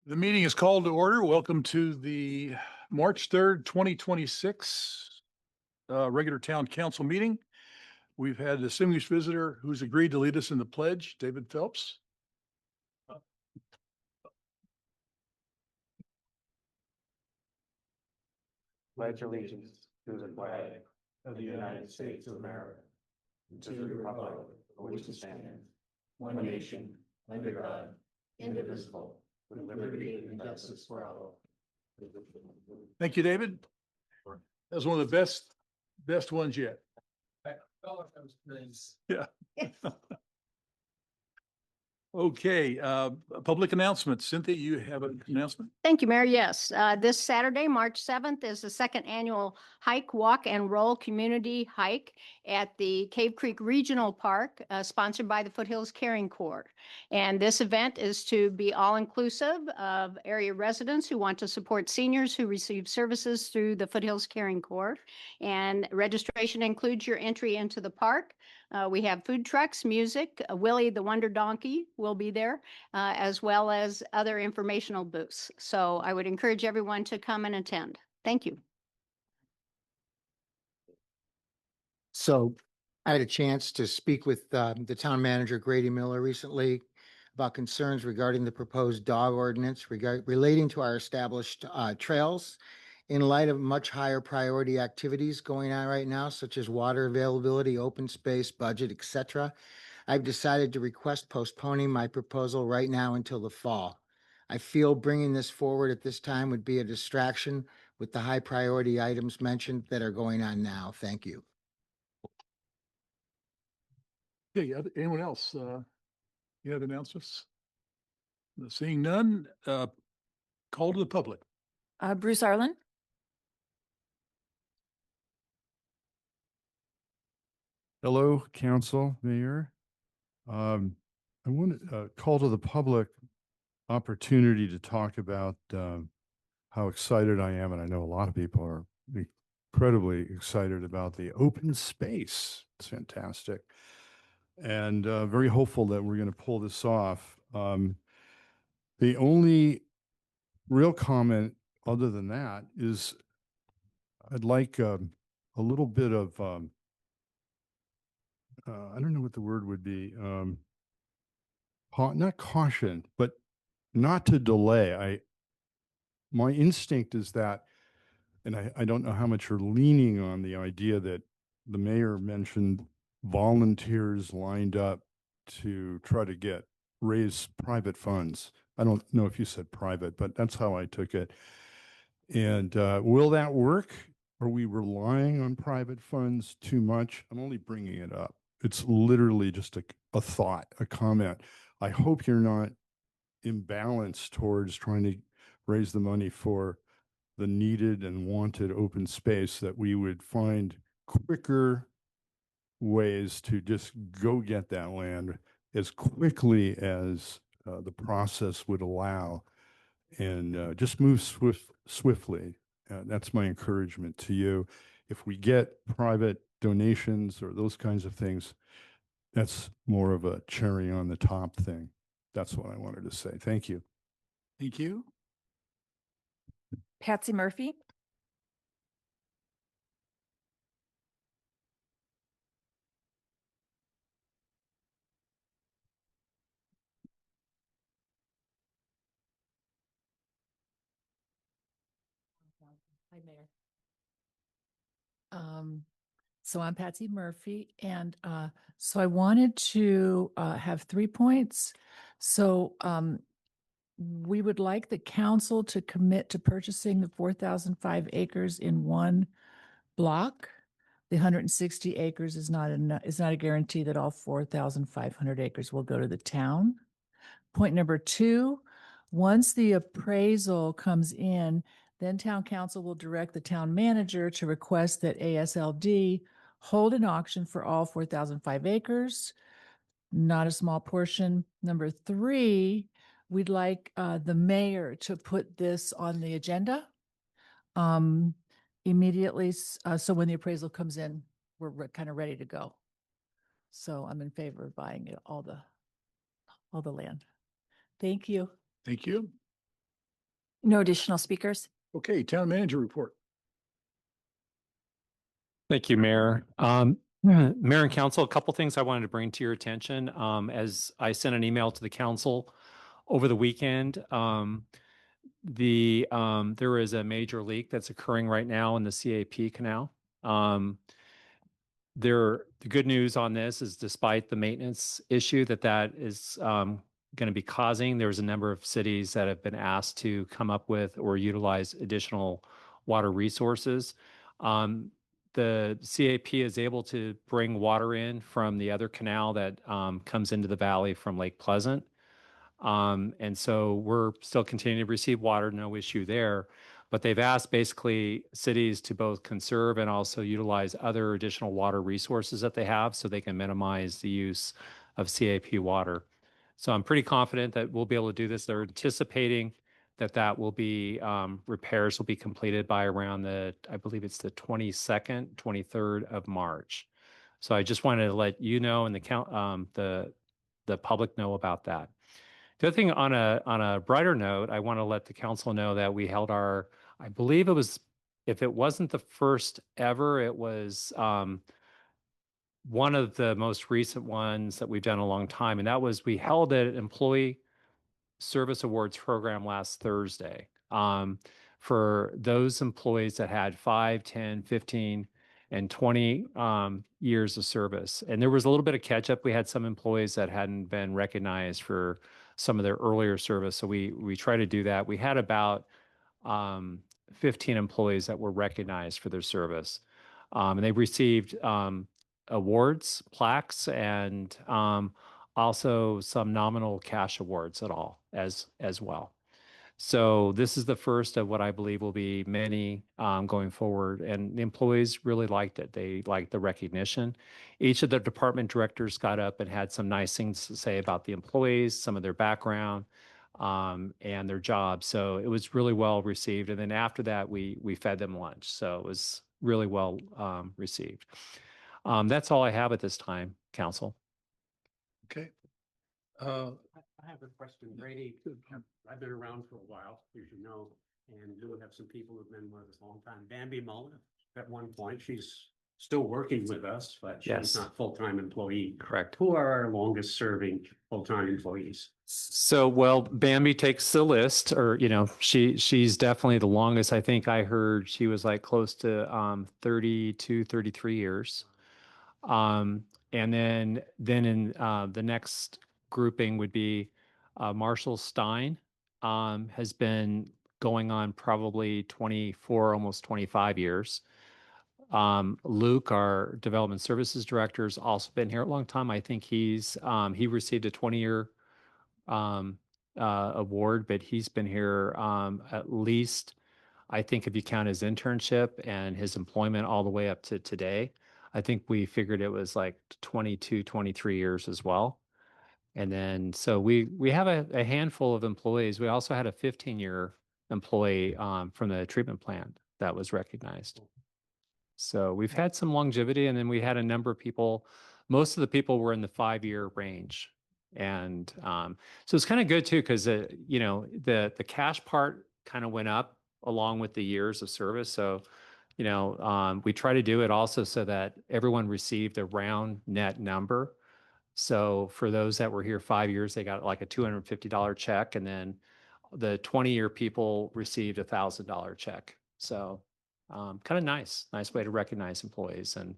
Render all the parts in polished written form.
The meeting is called to order. Welcome to the March 3rd, 2026 regular town council meeting. We've had a distinguished visitor who's agreed to lead us in the pledge, David Phelps. Pledge allegiance to the flag of the United States of America, and to the republic for which it stands, one nation, under God, indivisible, with liberty and justice for all. Thank you, David. That was one of the best ones yet. I felt like I was nice. Yeah. Okay, public announcements. Cynthia, you have an announcement? Thank you, Mayor. Yes, this Saturday, March 7th, is the second annual Hike, Walk, and Roll Community Hike at the Cave Creek Regional Park, sponsored by the Foothills Caring Corps. And this event is to be all-inclusive of area residents who want to support seniors who receive services through the Foothills Caring Corps. And registration includes your entry into the park. We have food trucks, music, Willie the Wonder Donkey will be there, as well as other informational booths. So I would encourage everyone to come and attend. Thank you. So I had a chance to speak with the town manager, Grady Miller, recently about concerns regarding the proposed dog ordinance relating to our established trails in light of much higher priority activities going on right now, such as water availability, open space, budget, etc. I've decided to request postponing my proposal right now until the fall. I feel bringing this forward at this time would be a distraction with the high priority items mentioned that are going on now. Thank you. Okay, anyone else? You have announcements? Seeing none, call to the public. Bruce Arlen. Hello, Council, Mayor. I want to call to the public opportunity to talk about how excited I am, and I know a lot of people are incredibly excited about the open space. It's fantastic, and very hopeful that we're going to pull this off. The only real comment other than that is I'd like a little bit of I don't know what the word would be. Not caution, but not to delay. My instinct is that, and I don't know how much you're leaning on the idea that the mayor mentioned volunteers lined up to try to raise private funds. I don't know if you said private, but that's how I took it. And will that work? Are we relying on private funds too much? I'm only bringing it up. It's literally just a thought, a comment. I hope you're not imbalanced towards trying to raise the money for the needed and wanted open space, that we would find quicker ways to just go get that land as quickly as the process would allow, and just move swiftly. That's my encouragement to you. If we get private donations or those kinds of things, that's more of a cherry on the top thing. That's what I wanted to say. Thank you. Thank you. Patsy Murphy. Hi, Mayor. So I'm Patsy Murphy, and so I wanted to have 3 points. So we would like the council to commit to purchasing the 4,005 acres in one block. The 160 acres is not a guarantee that all 4,500 acres will go to the town. Point number 2, once the appraisal comes in, then town council will direct the town manager to request that ASLD hold an auction for all 4,005 acres, not a small portion. Number 3, we'd like the mayor to put this on the agenda immediately. So when the appraisal comes in, we're kind of ready to go. So I'm in favor of buying all the land. Thank you. Thank you. No additional speakers. Okay, town manager report. Thank you, Mayor. Mayor and Council, a couple things I wanted to bring to your attention. As I sent an email to the council over the weekend, there is a major leak that's occurring right now in the CAP canal. The good news on this is despite the maintenance issue that is going to be causing, there's a number of cities that have been asked to come up with or utilize additional water resources. The CAP is able to bring water in from the other canal that comes into the valley from Lake Pleasant. And so we're still continuing to receive water, no issue there. But they've asked basically cities to both conserve and also utilize other additional water resources that they have so they can minimize the use of CAP water. So I'm pretty confident that we'll be able to do this. They're anticipating that will be, repairs will be completed by around I believe it's the 22nd, 23rd of March. So I just wanted to let you know and the public know about that. The other thing on a brighter note, I want to let the council know that we held I believe it was, if it wasn't the first ever, it was one of the most recent ones that we've done a long time. And that was, we held an employee service awards program last Thursday for those employees that had 5, 10, 15, and 20 years of service. And there was a little bit of catch up. We had some employees that hadn't been recognized for some of their earlier service. So we try to do that. We had about 15 employees that were recognized for their service. And they received awards, plaques, and also some nominal cash awards as well. So this is the first of what I believe will be many going forward. And the employees really liked it. They liked the recognition. Each of the department directors got up and had some nice things to say about the employees, some of their background, and their job. So it was really well received. And then after that, we fed them lunch. So it was really well received. That's all I have at this time, Council. Okay. I have a question, Brady. I've been around for a while, as you know, and do have some people who've been with us a long time. Bambi Mullen, at one point, she's still working with us, but Yes. she's not full-time employee. Correct. Who are our longest serving full-time employees? So, well, Bambi takes the list, or, she's definitely the longest. I think I heard she was like close to 32, 33 years. And then in the next grouping would be Marshall Stein, has been going on probably 24, almost 25 years. Luke, our development services director, has also been here a long time. I think he received a 20-year award, but he's been here at least, I think if you count his internship and his employment all the way up to today, I think we figured it was like 22, 23 years as well. And then, so we have a handful of employees. We also had a 15-year employee from the treatment plant that was recognized. So we've had some longevity, and then we had a number of people. Most of the people were in the 5-year range. And so it's kind of good too, because the cash part kind of went up along with the years of service. So, we try to do it also so that everyone received a round net number. So for those that were here 5 years, they got like a $250 check, and then the 20-year people received a $1,000 check. So kind of nice way to recognize employees. And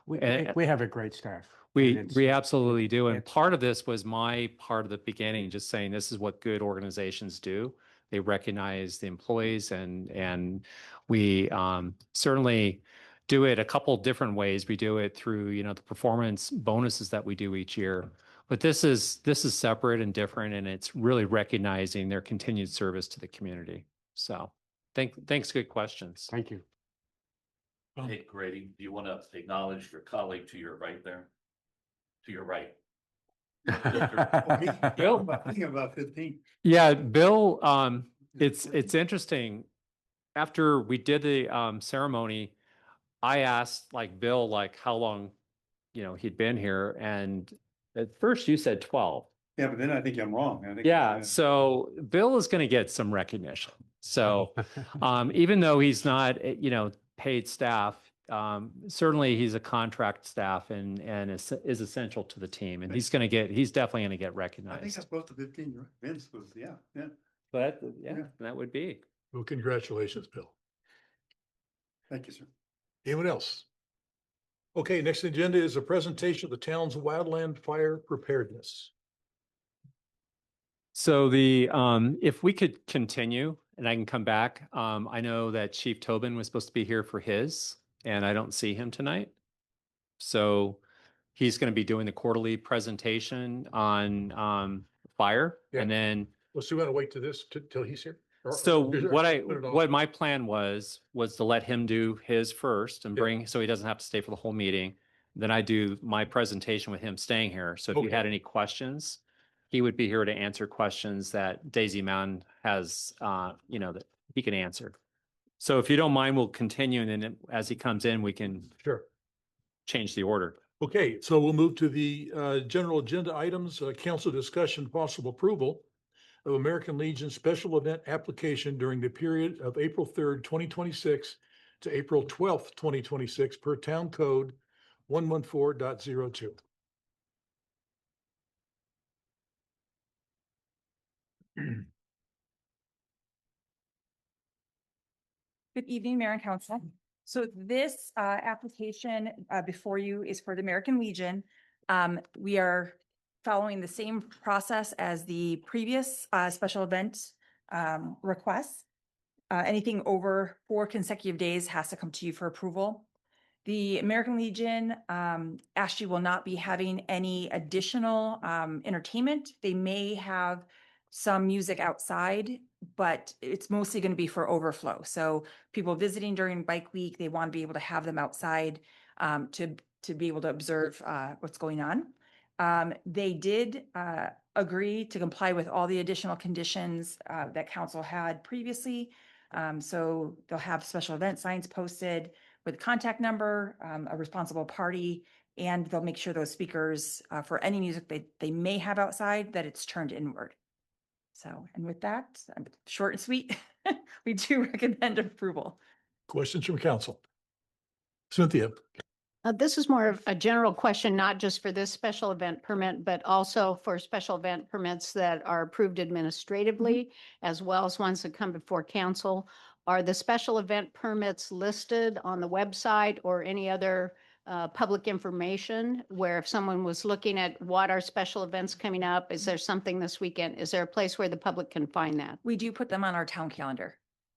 We have a great staff. we absolutely do. And it's- part of this was my part of the beginning, just saying this is what good organizations do. They recognize the employees, and we certainly do it a couple different ways. We do it through, the performance bonuses that we do each year. But this is separate and different, and it's really recognizing their continued service to the community. So thanks, good questions. Thank you. Hey, Grady, do you want to acknowledge your colleague to your right there? To your right. Bill? I think about 15. Yeah, Bill, it's interesting. After we did the ceremony, I asked Bill how long, he'd been here. And at first you said 12. Yeah, but then I think I'm wrong. I think. Yeah, so Bill is going to get some recognition. So even though he's not, paid staff, certainly he's a contract staff and is essential to the team. And he's definitely going to get I think recognized. that's both the 15, you're right. Vince was, yeah. But yeah, Yeah. that would be. Well, congratulations, Bill. Thank you, sir. Anyone else? Okay, next agenda is a presentation of the town's wildland fire preparedness. So if we could continue and I can come back, I know that Chief Tobin was supposed to be here for his, and I don't see him tonight. So he's going to be doing the quarterly presentation on fire, Yeah. and then Well, so we want to wait to this till he's here? Or- so or- put it off? what my plan was to let him do his first and Yeah. so he doesn't have to stay for the whole meeting. Then I do my presentation with him staying here. So if you Okay. had any questions, he would be here to answer questions that Daisy Mountain has, that he can answer. So if you don't mind, we'll continue, and then as he comes in, we can Sure. change the order. Okay, so we'll move to the general agenda items, council discussion, possible approval of American Legion special event application during the period of April 3rd, 2026 to April 12th, 2026 per town code 114.02. Good evening, Mayor and Council. So this application before you is for the American Legion. We are following the same process as the previous special event requests. Anything over 4 consecutive days has to come to you for approval. The American Legion actually will not be having any additional entertainment. They may have some music outside, but it's mostly going to be for overflow. So people visiting during Bike Week, they want to be able to have them outside to be able to observe what's going on. They did agree to comply with all the additional conditions that council had previously. So they'll have special event signs posted with a contact number, a responsible party, and they'll make sure those speakers for any music they may have outside, that it's turned inward. So, and with that, short and sweet, we do recommend approval. Questions from council? Cynthia? This is more of a general question, not just for this special event permit, but also for special event permits that are approved administratively, as well as ones that come before council. Are the special event permits listed on the website or any other public information where if someone was looking at what are special events coming up, is there something this weekend? Is there a place where the public can find that? We do put them on our town calendar.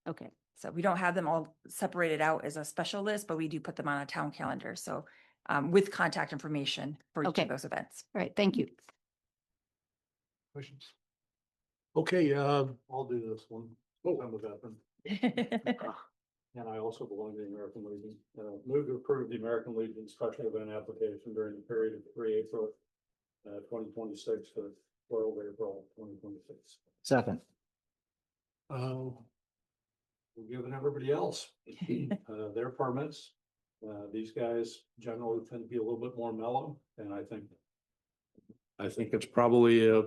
Okay. So we don't have them all separated out as a special list, but we do put them on a town calendar. So with contact information for each Okay. of those events. All right. Thank you. Questions? Okay, I'll do this one. Oh, I'm a veteran. And I also belong to the American Legion. Move to approve the American Legion special event application during the period of 3 April 2026 to 12 April 2026. Second. We're giving everybody else their permits. These guys generally tend to be a little bit more mellow, and I think it's probably a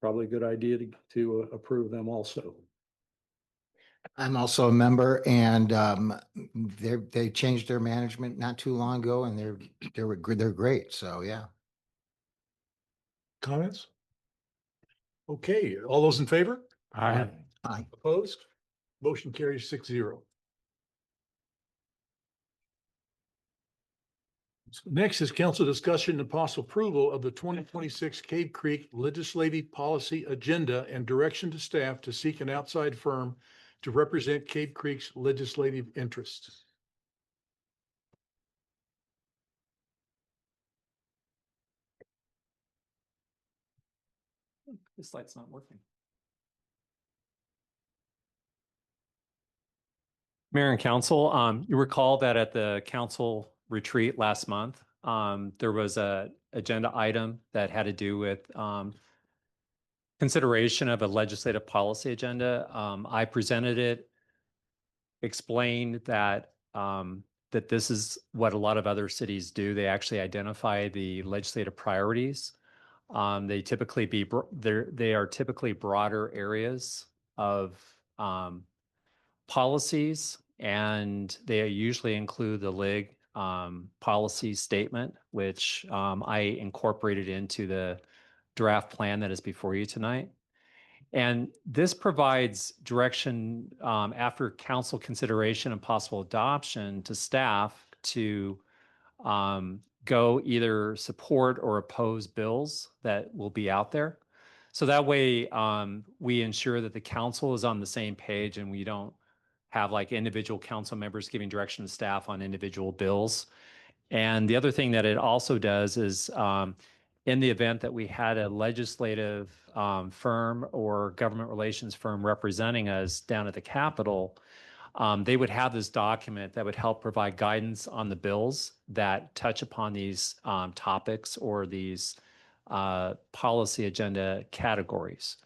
good idea to approve them also. I'm also a member and they changed their management not too long ago and they're great. So, yeah. Comments? Okay, all those in favor? Aye. Opposed? Motion carries 6-0. Next is council discussion and possible approval of the 2026 Cave Creek Legislative Policy Agenda and direction to staff to seek an outside firm to represent Cave Creek's legislative interests. This light's not working. Mayor and council, you recall that at the council retreat last month, there was a agenda item that had to do with consideration of a legislative policy agenda. I presented it, explained that that this is what a lot of other cities do. They actually identify the legislative priorities They typically they are typically broader areas of policies, and they usually include the LIG policy statement, which I incorporated into the draft plan that is before you tonight. And this provides direction after council consideration and possible adoption to staff to go either support or oppose bills that will be out there. So that way we ensure that the council is on the same page and we don't have like individual council members giving direction to staff on individual bills. And the other thing that it also does is in the event that we had a legislative firm or government relations firm representing us down at the Capitol, they would have this document that would help provide guidance on the bills that touch upon these topics or these policy agenda categories.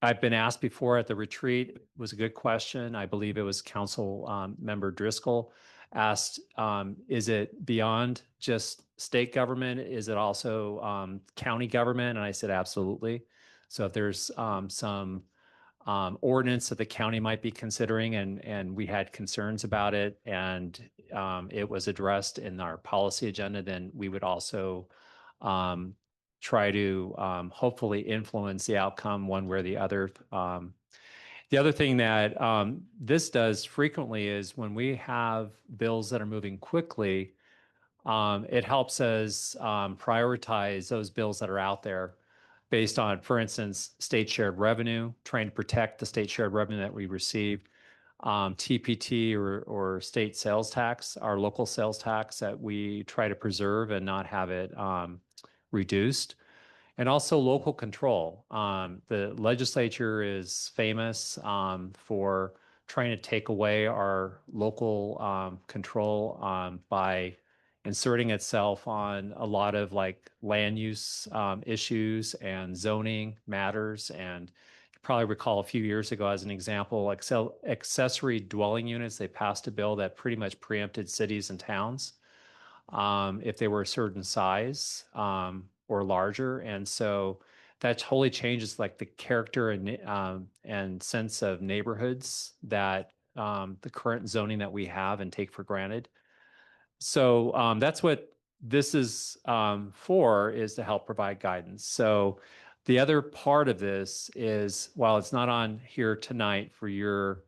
I've been asked before at the retreat, it was a good question. I believe it was Council Member Driscoll asked, is it beyond just state government? Is it also county government? And I said, absolutely. So if there's some ordinance that the county might be considering and we had concerns about it and it was addressed in our policy agenda, then we would also try to hopefully influence the outcome one way or the other. The other thing that this does frequently is when we have bills that are moving quickly, it helps us prioritize those bills that are out there based on, for instance, state shared revenue, trying to protect the state shared revenue that we receive, TPT or state sales tax, our local sales tax that we try to preserve and not have it reduced. And also local control. The legislature is famous for trying to take away our local control by inserting itself on a lot of like land use issues and zoning matters. And you probably recall a few years ago, as an example, accessory dwelling units, they passed a bill that pretty much preempted cities and towns if they were a certain size or larger. And so that totally changes like the character and sense of neighborhoods that the current zoning that we have and take for granted. So that's what this is for, is to help provide guidance. So the other part of this is, while it's not on here tonight for your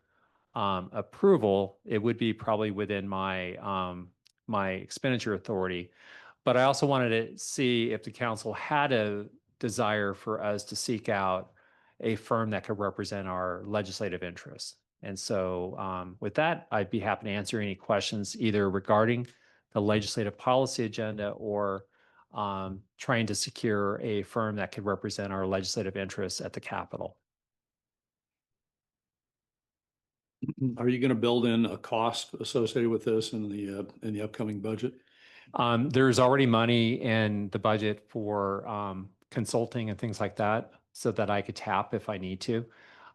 approval, it would be probably within my my expenditure authority. But I also wanted to see if the council had a desire for us to seek out a firm that could represent our legislative interests. And so with that, I'd be happy to answer any questions either regarding the legislative policy agenda or trying to secure a firm that could represent our legislative interests at the Capitol. Are you going to build in a cost associated with this in the upcoming budget? There's already money in the budget for consulting and things like that, so that I could tap if I need to.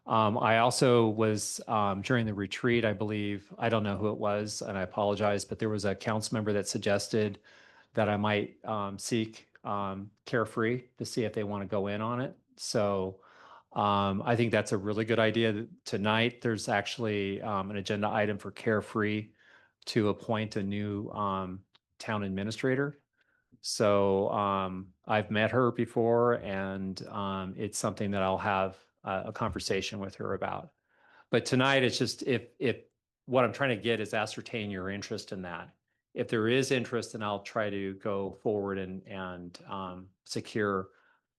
I also was during the retreat, I believe, I don't know who it was, and I apologize, but there was a council member that suggested that I might seek Carefree to see if they want to go in on it. So I think that's a really good idea. Tonight, there's actually an agenda item for Carefree to appoint a new town administrator. So I've met her before, and it's something that I'll have a conversation with her about. But tonight, it's just if what I'm trying to get is ascertain your interest in that. If there is interest, then I'll try to go forward and secure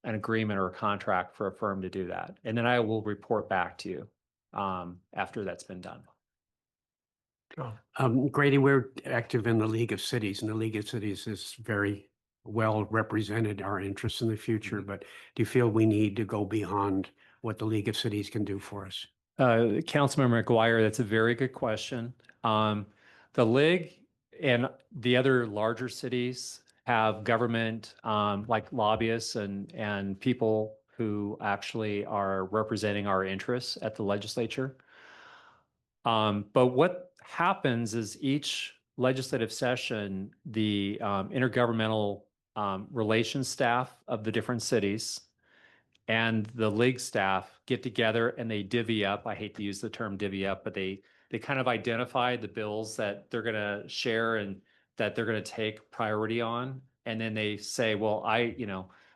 an agreement or a contract for a firm to do that. And then I will report back to you after that's been done. Grady, we're active in the League of Cities, and the League of Cities is very well represented our interests in the future. But do you feel we need to go beyond what the League of Cities can do for us? Councilmember McGuire, that's a very good question. The League and the other larger cities have government like lobbyists and people who actually are representing our interests at the legislature. But what happens is each legislative session, the intergovernmental relations staff of the different cities and the league staff get together and they divvy up. I hate to use the term divvy up, but they kind of identify the bills that they're going to share and that they're going to take priority on. And then they say, well,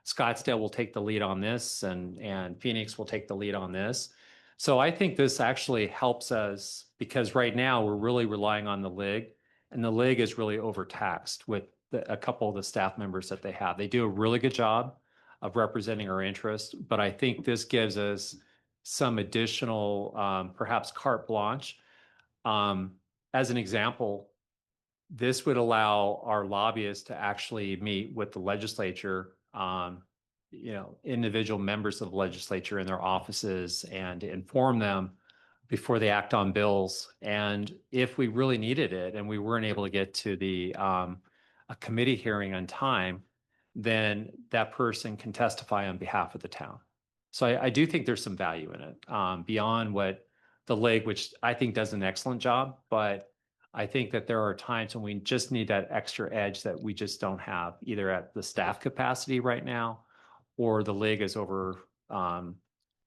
Scottsdale will take the lead on this and Phoenix will take the lead on this. So I think this actually helps us because right now we're really relying on the league, and the league is really overtaxed with a couple of the staff members that they have. They do a really good job of representing our interests, but I think this gives us some additional, perhaps carte blanche. As an example, this would allow our lobbyists to actually meet with the legislature, individual members of the legislature in their offices and inform them before they act on bills. And if we really needed it and we weren't able to get to the a committee hearing on time, then that person can testify on behalf of the town. So I do think there's some value in it beyond what the league, which I think does an excellent job, but I think that there are times when we just need that extra edge that we just don't have either at the staff capacity right now, or the league is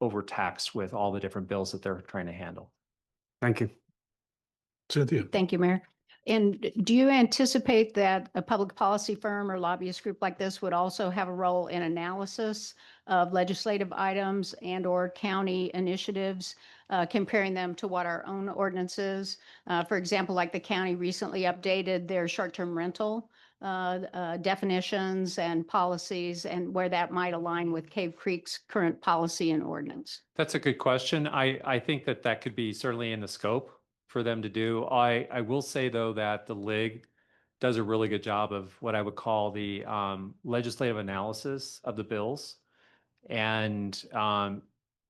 overtaxed with all the different bills that they're trying to handle. Thank you. Cynthia. Thank you, Mayor. And do you anticipate that a public policy firm or lobbyist group like this would also have a role in analysis of legislative items and or county initiatives, comparing them to what our own ordinance is? For example, like the county recently updated their short-term rental definitions and policies, and where that might align with Cave Creek's current policy and ordinance. That's a good question. I think that could be certainly in the scope for them to do. I will say, though, that the league does a really good job of what I would call the legislative analysis of the bills. And,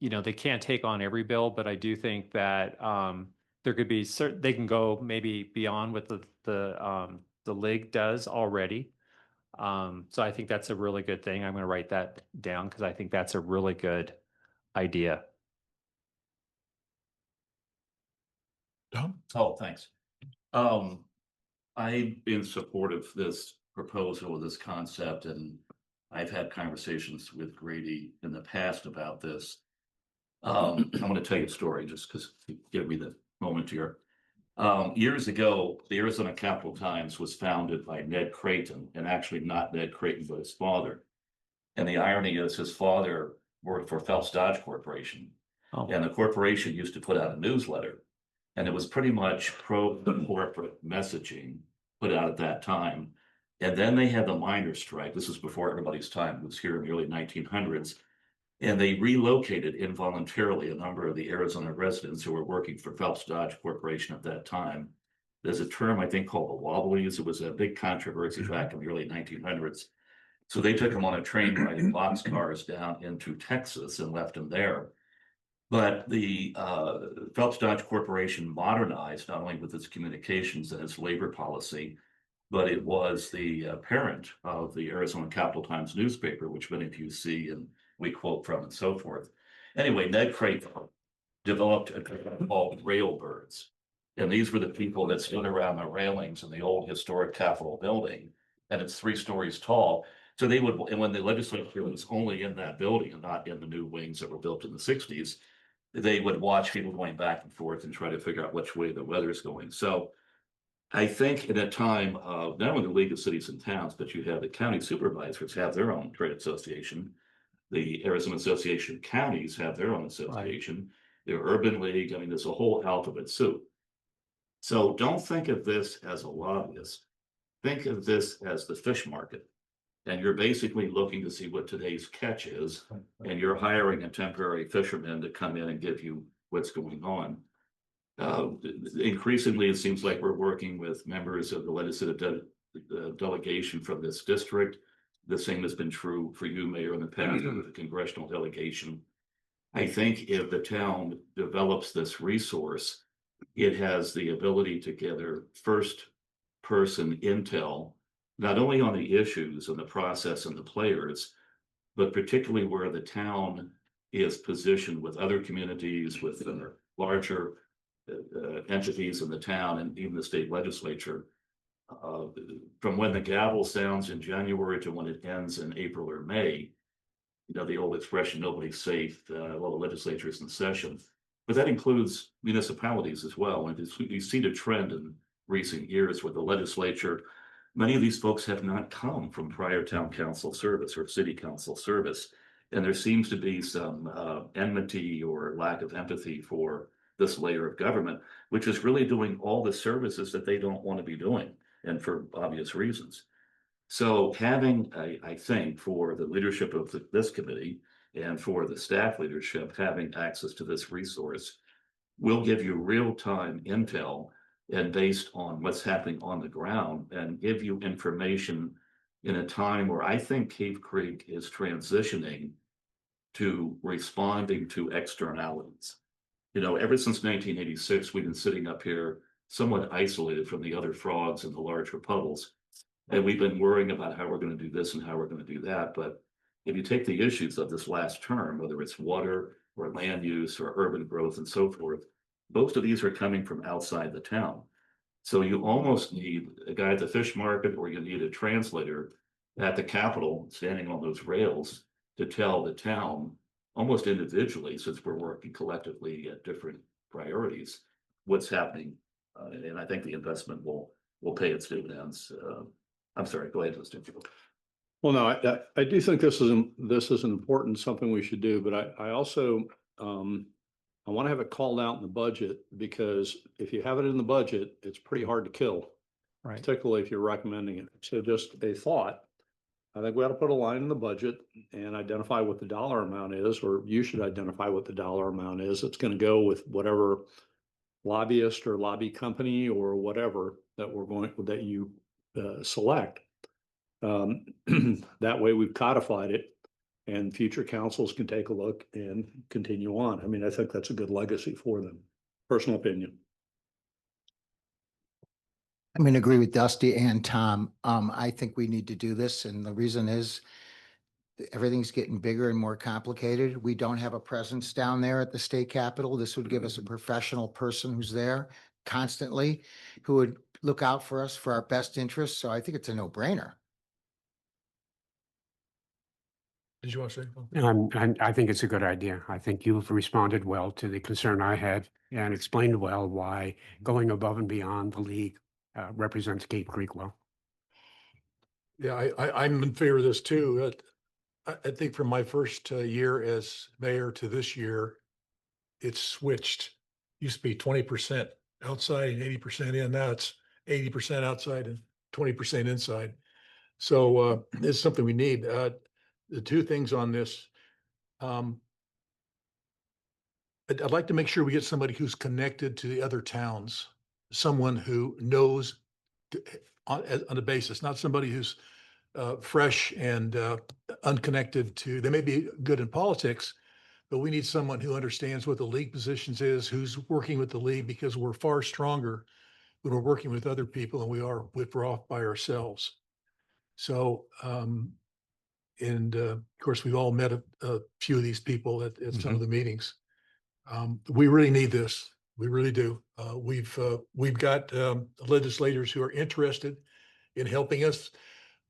they can't take on every bill, but I do think that there could be certain, they can go maybe beyond what the league does already. So I think that's a really good thing. I'm going to write that down because I think that's a really good idea. Tom? Oh, thanks. I'm in support of this proposal, this concept, and I've had conversations with Grady in the past about this. I'm going to tell you a story just because give me the moment here. Years ago, the Arizona Capital Times was founded by Ned Creighton, and actually not Ned Creighton, but his father. And the irony is his father worked for Phelps Dodge Corporation. Oh. And the corporation used to put out a newsletter. And it was pretty much pro-corporate messaging put out at that time. And then they had the miners' strike. This was before everybody's time. It was here in the early 1900s. And they relocated involuntarily a number of the Arizona residents who were working for Phelps Dodge Corporation at that time. There's a term, I think, called the Wobblies. It was a big controversy back in the early 1900s. So they took them on a train riding boxcars down into Texas and left them there. But the Phelps Dodge Corporation modernized not only with its communications and its labor policy, but it was the parent of the Arizona Capital Times newspaper, which many of you see and we quote from and so forth. Anyway, Ned Creighton developed a term called railbirds. And these were the people that stood around the railings in the old historic Capitol building. And it's 3 stories tall. So they would, and when the legislature was only in that building and not in the new wings that were built in the 60s, they would watch people going back and forth and try to figure out which way the weather's going. So I think at a time of not only the League of Cities and Towns, but you have the county supervisors have their own trade association. The Arizona Association of Counties have their own association. The Urban League, I mean, there's a whole alphabet soup. So don't think of this as a lobbyist. Think of this as the fish market. And you're basically looking to see what today's catch is, and you're hiring a temporary fisherman to come in and give you what's going on. Increasingly, it seems like we're working with members of the legislative delegation from this district. The same has been true for you, Mayor, in the past with the congressional delegation. I think if the town develops this resource, it has the ability to gather first-person intel, not only on the issues and the process and the players, but particularly where the town is positioned with other communities, with larger entities in the town and even the state legislature. from when the gavel sounds in January to when it ends in April or May. You know, the old expression, nobody's safe, while the legislature is in session. But that includes municipalities as well. And we've seen a trend in recent years where the legislature, many of these folks have not come from prior town council service or city council service. And there seems to be some enmity or lack of empathy for this layer of government, which is really doing all the services that they don't want to be doing, and for obvious reasons. So having, I think, for the leadership of this committee and for the staff leadership, having access to this resource will give you real-time intel and based on what's happening on the ground and give you information in a time where I think Cave Creek is transitioning to responding to externalities. You know, ever since 1986, we've been sitting up here somewhat isolated from the other frogs in the larger puddles. And we've been worrying about how we're going to do this and how we're going to do that. But if you take the issues of this last term, whether it's water or land use or urban growth and so forth, most of these are coming from outside the town. So you almost need a guy at the fish market, or you need a translator at the Capitol standing on those rails to tell the town almost individually, since we're working collectively at different priorities, what's happening. And I think the investment will pay its dividends. I'm sorry, go ahead, Mr. Joe. Well, no, I do think this is an important, something we should do, but I also, I want to have it called out in the budget, because if you have it in the budget, it's pretty hard to kill, Right. particularly if you're recommending it. So just a thought. I think we ought to put a line in the budget and identify what the dollar amount is, or you should identify what the dollar amount is. It's going to go with whatever lobbyist or lobby company or whatever that you select. That way we've codified it and future councils can take a look and continue on. I mean, I think that's a good legacy for them. Personal opinion. I'm going to agree with Dusty and Tom. I think we need to do this, and the reason is everything's getting bigger and more complicated. We don't have a presence down there at the state capitol. This would give us a professional person who's there constantly, who would look out for us for our best interests. So I think it's a no-brainer. Did you want to say? I think it's a good idea. I think you've responded well to the concern I had and explained well why going above and beyond the league represents Cave Creek well. Yeah, I'm in favor of this too. I think from my first year as mayor to this year, it's switched. Used to be 20% outside and 80% in. Now it's 80% outside and 20% inside. So it's something we need. The two things on this, I'd like to make sure we get somebody who's connected to the other towns, someone who knows on a basis, not somebody who's fresh and unconnected to, they may be good in politics, but we need someone who understands what the league positions is, who's working with the league, because we're far stronger when we're working with other people than we are if we're off by ourselves. So, and of course, we've all met a few of these people at some of the meetings. We really need this. We really do. We've got legislators who are interested in helping us,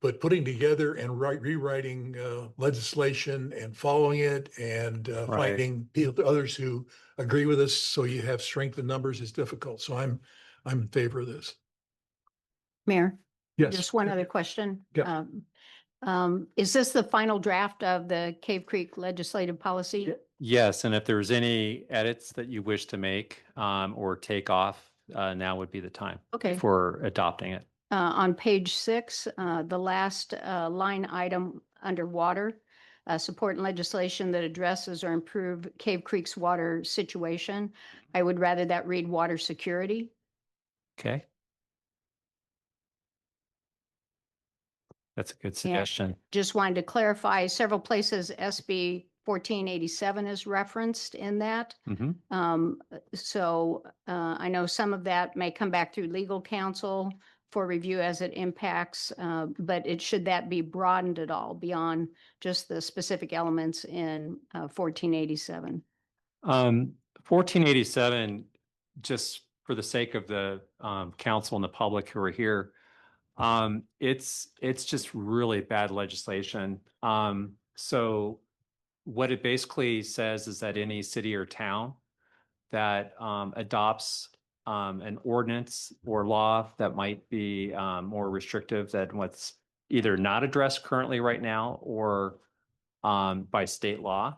but putting together and rewriting legislation and following it and finding others who agree with us, so you have strength in numbers, is difficult. So I'm in favor of this. Mayor, Yes. just one other question. Yeah. Is this the final draft of the Cave Creek legislative policy? Yes, and if there's any edits that you wish to make or take off, now would be the time Okay. for adopting it. On page 6, the last line item under water, support legislation that addresses or improve Cave Creek's water situation. I would rather that read water security. Okay. That's a good suggestion. Just wanted to clarify, several places SB 1487 is referenced in that. So I know some of that may come back through legal counsel for review as it impacts, but should that be broadened at all beyond just the specific elements in 1487? 1487, just for the sake of the council and the public who are here, It's just really bad legislation. So what it basically says is that any city or town that adopts an ordinance or law that might be more restrictive than what's either not addressed currently right now or by state law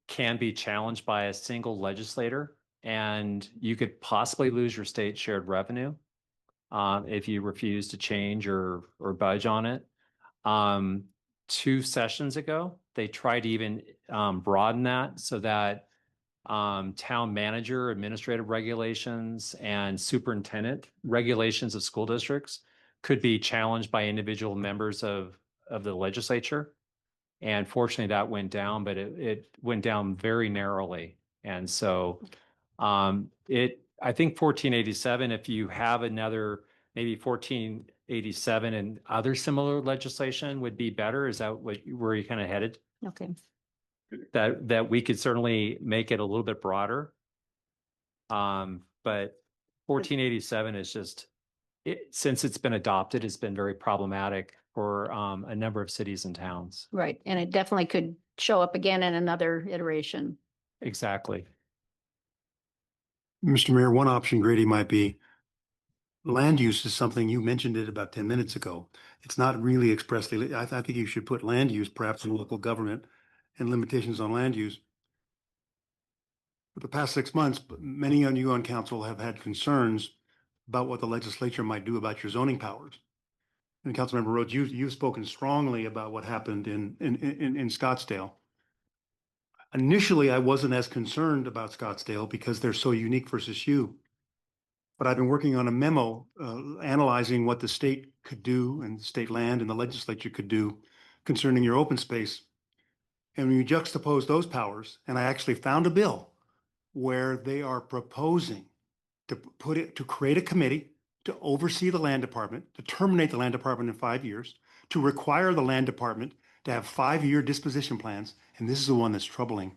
can be challenged by a single legislator, and you could possibly lose your state shared revenue if you refuse to change or budge on it. 2 sessions ago, they tried to even broaden that so that town manager, administrative regulations, and superintendent regulations of school districts could be challenged by individual members of the legislature. And fortunately, that went down, but it went down very narrowly. And so I think 1487, if you have another, maybe 1487 and other similar legislation would be better. Is that where you kind of headed? Okay. That we could certainly make it a little bit broader. But 1487 is just, since it's been adopted, it's been very problematic for a number of cities and towns. Right. And it definitely could show up again in another iteration. Exactly. Mr. Mayor, one option, Grady, might be land use is something, you mentioned it about 10 minutes ago. It's not really expressly, I think you should put land use perhaps in local government and limitations on land use. For the past 6 months, many of you on council have had concerns about what the legislature might do about your zoning powers. And Councilmember Rhodes, you've spoken strongly about what happened in Scottsdale. Initially, I wasn't as concerned about Scottsdale because they're so unique versus you. But I've been working on a memo analyzing what the state could do and state land and the legislature could do concerning your open space. And when you juxtapose those powers, and I actually found a bill where they are proposing to create a committee to oversee the land department, to terminate the land department in 5 years, to require the land department to have 5-year disposition plans, and this is the one that's troubling,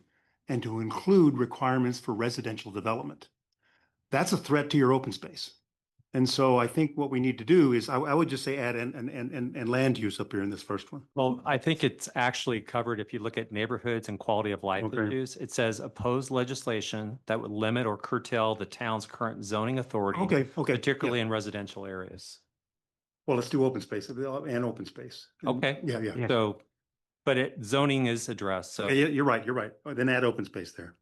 and to include requirements for residential development. That's a threat to your open space. And so I think what we need to do is, I would just say add and land use up here in this first one. Well, I think it's actually covered if you look at neighborhoods and quality of life Okay. issues. It says oppose legislation that would limit or curtail the town's current zoning authority, Okay, particularly yeah. in residential areas. Well, let's do open space and open space. Okay. Yeah, yeah. So, but zoning is addressed, so, Okay, yeah, you're right. Then add open space there.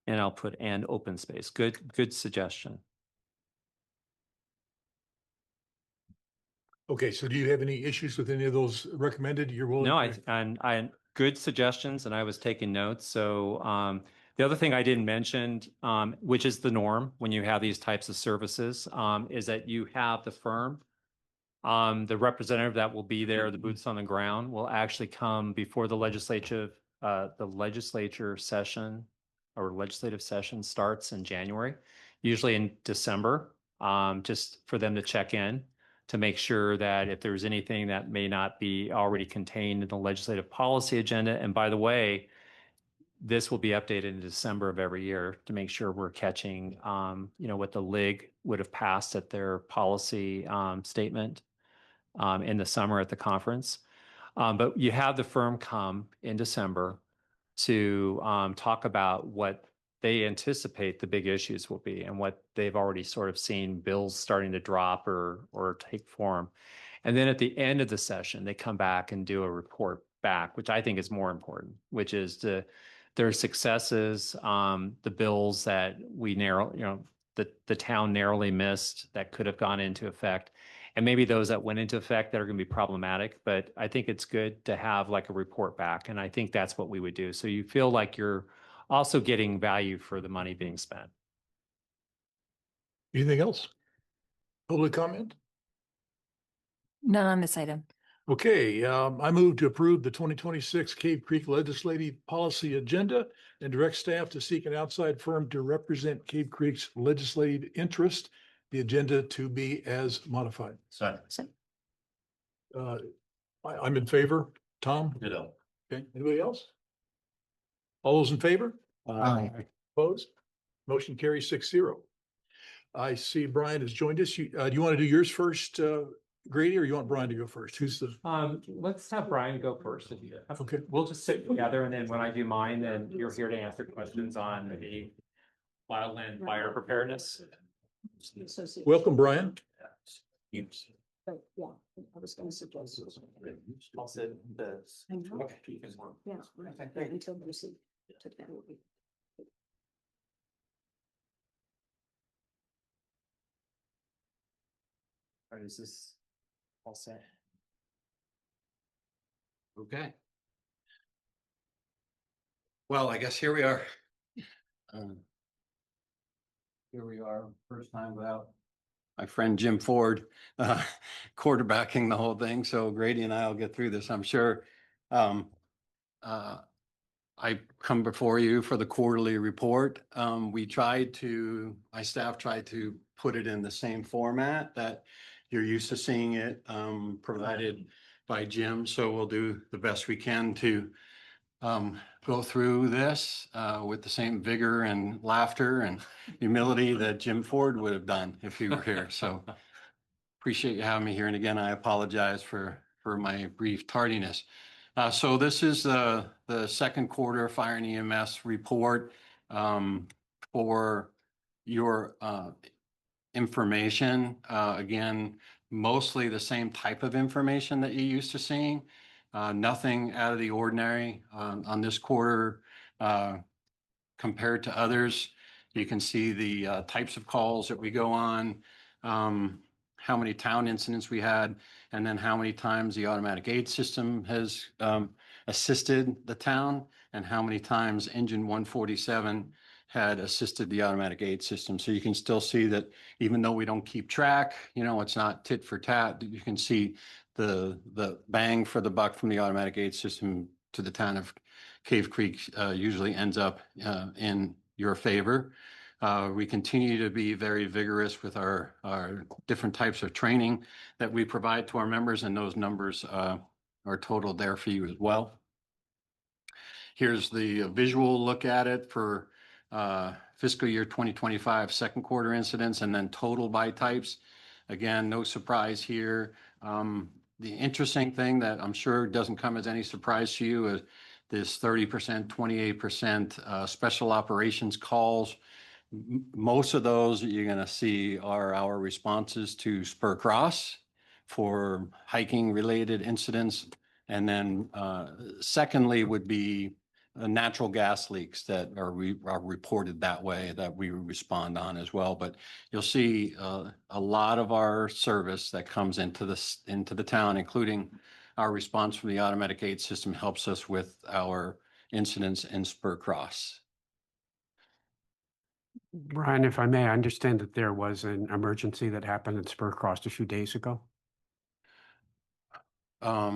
and I'll put and open space. Good suggestion. Okay, so do you have any issues with any of those recommended? You're willing? No, to- I good suggestions, and I was taking notes. So the other thing I didn't mention, which is the norm when you have these types of services, is that you have the firm, the representative that will be there, the boots on the ground, will actually come before the legislature session or legislative session starts in January, usually in December, just for them to check in, to make sure that if there's anything that may not be already contained in the legislative policy agenda. And by the way, this will be updated in December of every year to make sure we're catching, what the LIG would have passed at their policy statement in the summer at the conference. But you have the firm come in December to talk about what they anticipate the big issues will be and what they've already sort of seen bills starting to drop or take form. And then at the end of the session, they come back and do a report back, which I think is more important, which is their successes, the bills that the town narrowly missed that could have gone into effect, and maybe those that went into effect that are going to be problematic. But I think it's good to have like a report back. And I think that's what we would do. So you feel like you're also getting value for the money being spent. Anything else? Public comment? None on this item. Okay, I move to approve the 2026 Cave Creek Legislative Policy Agenda and direct staff to seek an outside firm to represent Cave Creek's legislative interest, the agenda to be as modified. Second. I'm in favor. Tom? Ditto. Okay, anybody else? All those in favor? Aye. Opposed? Motion carries 6-0. I see Brian has joined us. Do you want to do yours first, Grady, or you want Brian to go first? Who's the? Let's have Brian go first. Okay. We'll just sit together and then when I do mine, then you're here to answer questions on the wildland fire preparedness. Welcome, Brian. Yeah, I was gonna suggest. I'll sit this. I know. Okay, you can work. Yeah, right, until Lucy took that away. Or is this all set? Okay. Well, I guess here we are. Here we are, first time without my friend Jim Ford quarterbacking the whole thing. So Grady and I will get through this, I'm sure. I come before you for the quarterly report. My staff tried to put it in the same format that you're used to seeing it provided by Jim. So we'll do the best we can to go through this with the same vigor and laughter and humility that Jim Ford would have done if he were here. So appreciate you having me here. And again, I apologize for my brief tardiness. So this is the second quarter fire and EMS report for your information. Again, mostly the same type of information that you're used to seeing. Nothing out of the ordinary on this quarter compared to others. You can see the types of calls that we go on, how many town incidents we had, and then how many times the automatic aid system has assisted the town, and how many times engine 147 had assisted the automatic aid system. So you can still see that even though we don't keep track, it's not tit for tat. You can see the bang for the buck from the automatic aid system to the town of Cave Creek usually ends up in your favor. We continue to be very vigorous with our different types of training that we provide to our members, and those numbers are totaled there for you as well. Here's the visual look at it for fiscal year 2025 second quarter incidents, and then total by types. Again, no surprise here. The interesting thing that I'm sure doesn't come as any surprise to you is this 30%, 28% special operations calls. Most of those that you're going to see are our responses to spur cross for hiking related incidents. And then secondly would be natural gas leaks that are reported that way that we respond on as well. But you'll see a lot of our service that comes into the town, including our response from the automatic aid system, helps us with our incidents in spur cross. Brian, if I may, I understand that there was an emergency that happened at Spur Cross a few days ago. I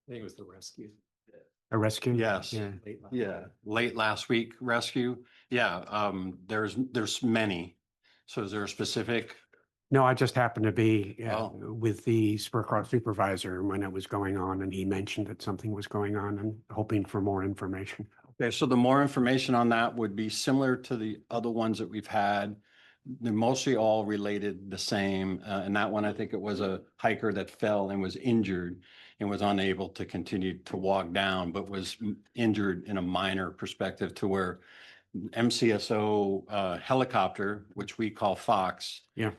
think it was the rescue. A rescue? Yes. Yeah. Late last week rescue. Yeah. There's many. So is there a specific? No, I just happened to be Oh. with the Spur Cross supervisor when it was going on, and he mentioned that something was going on and hoping for more information. Okay, so the more information on that would be similar to the other ones that we've had. They're mostly all related the same. And that one, I think it was a hiker that fell and was injured and was unable to continue to walk down, but was injured in a minor perspective to where MCSO helicopter, which we call Fox. Yeah.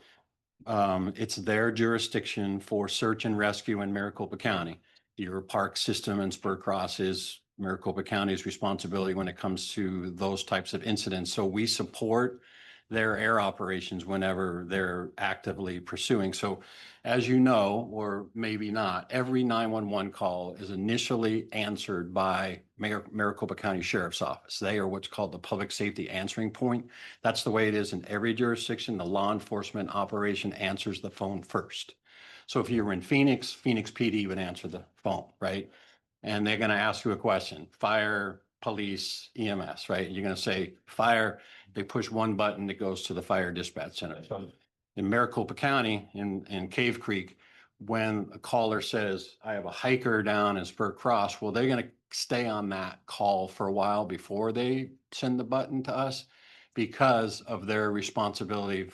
It's their jurisdiction for search and rescue in Maricopa County. Your park system and Spur Cross is Maricopa County's responsibility when it comes to those types of incidents. So we support their air operations whenever they're actively pursuing. So as you know, or maybe not, every 911 call is initially answered by Maricopa County Sheriff's Office. They are what's called the public safety answering point. That's the way it is in every jurisdiction. The law enforcement operation answers the phone first. So if you were in Phoenix, Phoenix PD would answer the phone, right? And they're going to ask you a question, fire, police, EMS, right? You're going to say fire, they push one button, it goes to the fire dispatch center. In Maricopa County, in Cave Creek, when a caller says, I have a hiker down in Spur Cross, well, they're going to stay on that call for a while before they send the button to us, because of their responsibility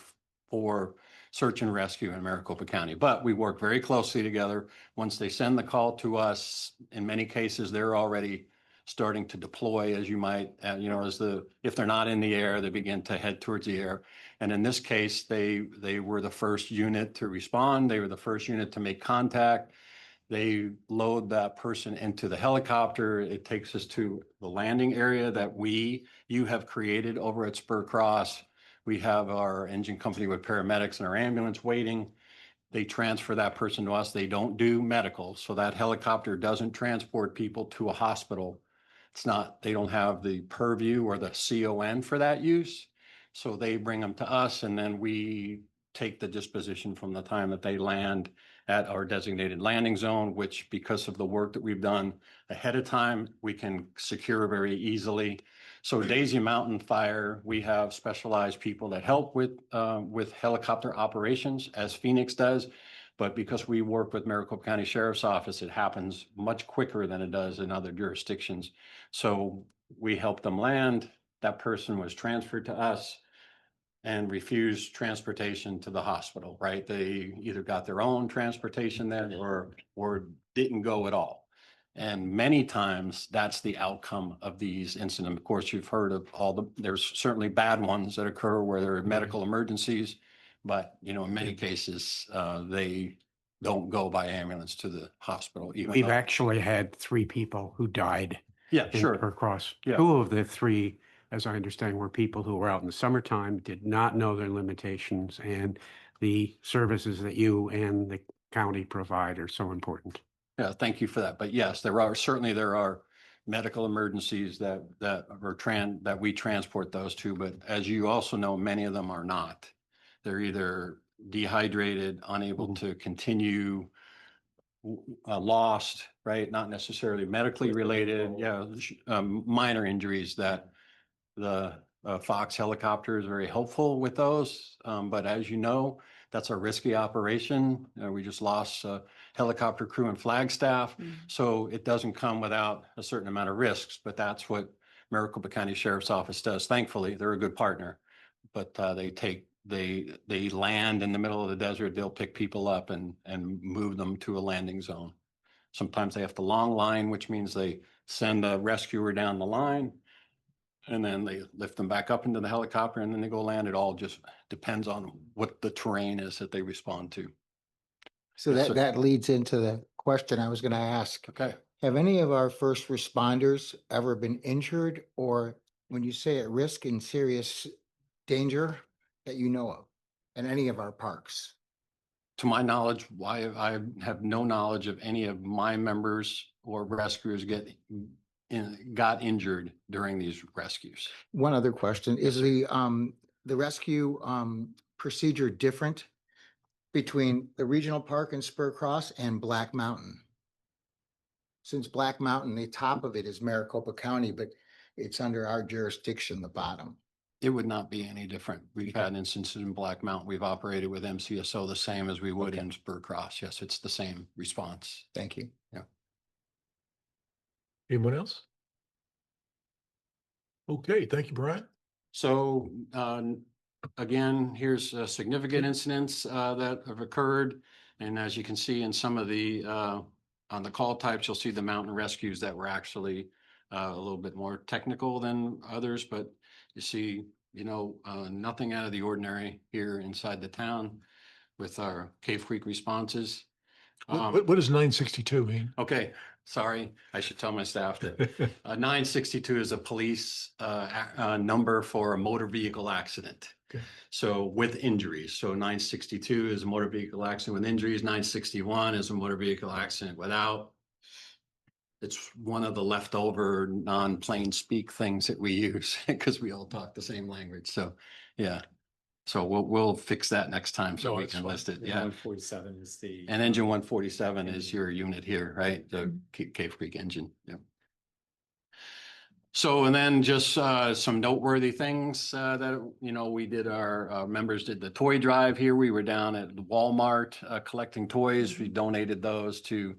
for search and rescue in Maricopa County. But we work very closely together. Once they send the call to us, in many cases, they're already starting to deploy, as you might, if they're not in the air, they begin to head towards the air. And in this case, they were the first unit to respond. They were the first unit to make contact. They load that person into the helicopter. It takes us to the landing area that you have created over at Spur Cross. We have our engine company with paramedics and our ambulance waiting. They transfer that person to us. They don't do medical. So that helicopter doesn't transport people to a hospital. They don't have the purview or the CON for that use. So they bring them to us, and then we take the disposition from the time that they land at our designated landing zone, which, because of the work that we've done ahead of time, we can secure very easily. So Daisy Mountain Fire, we have specialized people that help with helicopter operations, as Phoenix does. But because we work with Maricopa County Sheriff's Office, it happens much quicker than it does in other jurisdictions. So we help them land. That person was transferred to us and refused transportation to the hospital, right? They either got their own transportation there or didn't go at all. And many times that's the outcome of these incidents. Of course, you've heard of there's certainly bad ones that occur where there are medical emergencies, but in many cases, they don't go by ambulance to the hospital. We've actually had 3 people who died. Yeah, sure. Across. Yeah. 2 of the 3, as I understand, were people who were out in the summertime, did not know their limitations, and the services that you and the county provide are so important. Yeah, thank you for that. But yes, there are medical emergencies that we transport those to. But as you also know, many of them are not. They're either dehydrated, unable to continue, lost, right? Not necessarily medically related. Yeah, minor injuries that the Fox helicopter is very helpful with those. But as you know, that's a risky operation. We just lost a helicopter crew in Flagstaff. So it doesn't come without a certain amount of risks, but that's what Maricopa County Sheriff's Office does. Thankfully, they're a good partner, but they land in the middle of the desert. They'll pick people up and move them to a landing zone. Sometimes they have to long line, which means they send a rescuer down the line, and then they lift them back up into the helicopter, and then they go land. It all just depends on what the terrain is that they respond to. So that leads into the question I was going to ask. Okay. Have any of our first responders ever been injured, or when you say at risk in serious danger that you know of in any of our parks? To my knowledge, I have no knowledge of any of my members or rescuers got injured during these rescues. One other question, is the rescue procedure different between the regional park in Spur Cross and Black Mountain? Since Black Mountain, the top of it is Maricopa County, but it's under our jurisdiction, the bottom. It would not be any different. We've had instances in Black Mountain. We've operated with MCSO the same as we would in Spur Cross. Yes, it's the same response. Thank you. Yeah. Anyone else? Okay, thank you, Brian. So again, here's significant incidents that have occurred. And as you can see in some of the, on the call types, you'll see the mountain rescues that were actually a little bit more technical than others, but you see, nothing out of the ordinary here inside the town with our Cave Creek responses. What does 962 mean? Okay, sorry, I should tell my staff that 962 is a police number for a motor vehicle accident. Okay. So with injuries. So 962 is a motor vehicle accident with injuries. 961 is a motor vehicle accident without. It's one of the leftover non-plain speak things that we use because we all talk the same language. So, yeah. So we'll fix that next time so we can list it. Yeah. 147 is the. And engine 147 is your unit here, right? The Cave Creek engine. Yeah. So, and then just some noteworthy things that, we did, our members did the toy drive here. We were down at Walmart collecting toys. We donated those to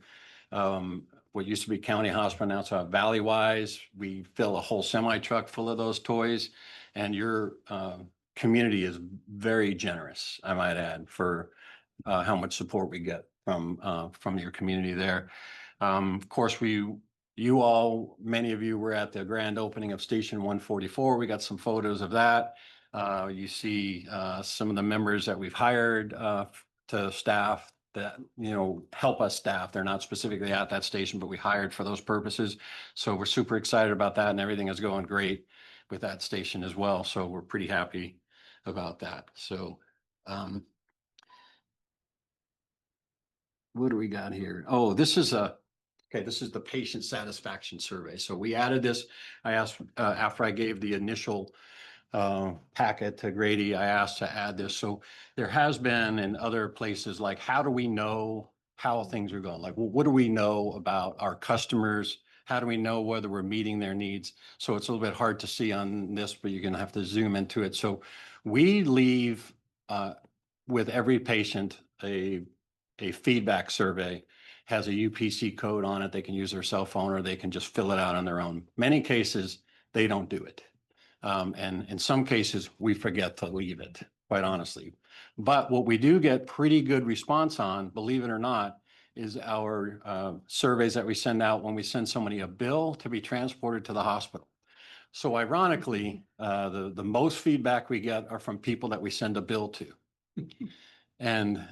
what used to be County Hospital, now it's Valley Wise. We fill a whole semi truck full of those toys, and your community is very generous, I might add, for how much support we get from your community there. Of course, you all, many of you were at the grand opening of Station 144. We got some photos of that. You see some of the members that we've hired to staff that, help us staff. They're not specifically at that station, but we hired for those purposes. So we're super excited about that, and everything is going great with that station as well. So we're pretty happy about that. So what do we got here? Oh, this is the patient satisfaction survey. So we added this. I asked after I gave the initial packet to Grady, I asked to add this. So there has been in other places, like, how do we know how things are going? Like, well, what do we know about our customers? How do we know whether we're meeting their needs? So it's a little bit hard to see on this, but you're going to have to zoom into it. So we leave with every patient a feedback survey, has a UPC code on it. They can use their cell phone, or they can just fill it out on their own. Many cases, they don't do it. And in some cases, we forget to leave it, quite honestly. But what we do get pretty good response on, believe it or not, is our surveys that we send out when we send somebody a bill to be transported to the hospital. So ironically, the most feedback we get are from people that we send a bill to. And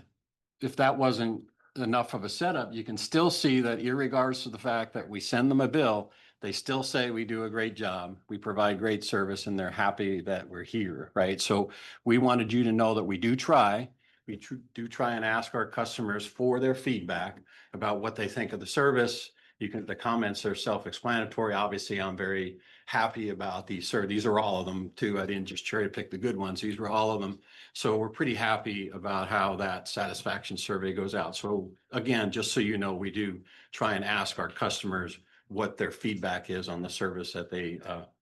if that wasn't enough of a setup, you can still see that irregardless of the fact that we send them a bill, they still say we do a great job, we provide great service, and they're happy that we're here, right? So we wanted you to know that we do try. We do try and ask our customers for their feedback about what they think of the service. The comments are self-explanatory. Obviously, I'm very happy about these. These are all of them too. I didn't just cherry pick the good ones. These were all of them. So we're pretty happy about how that satisfaction survey goes out. So again, just so you know, we do try and ask our customers what their feedback is on the service that they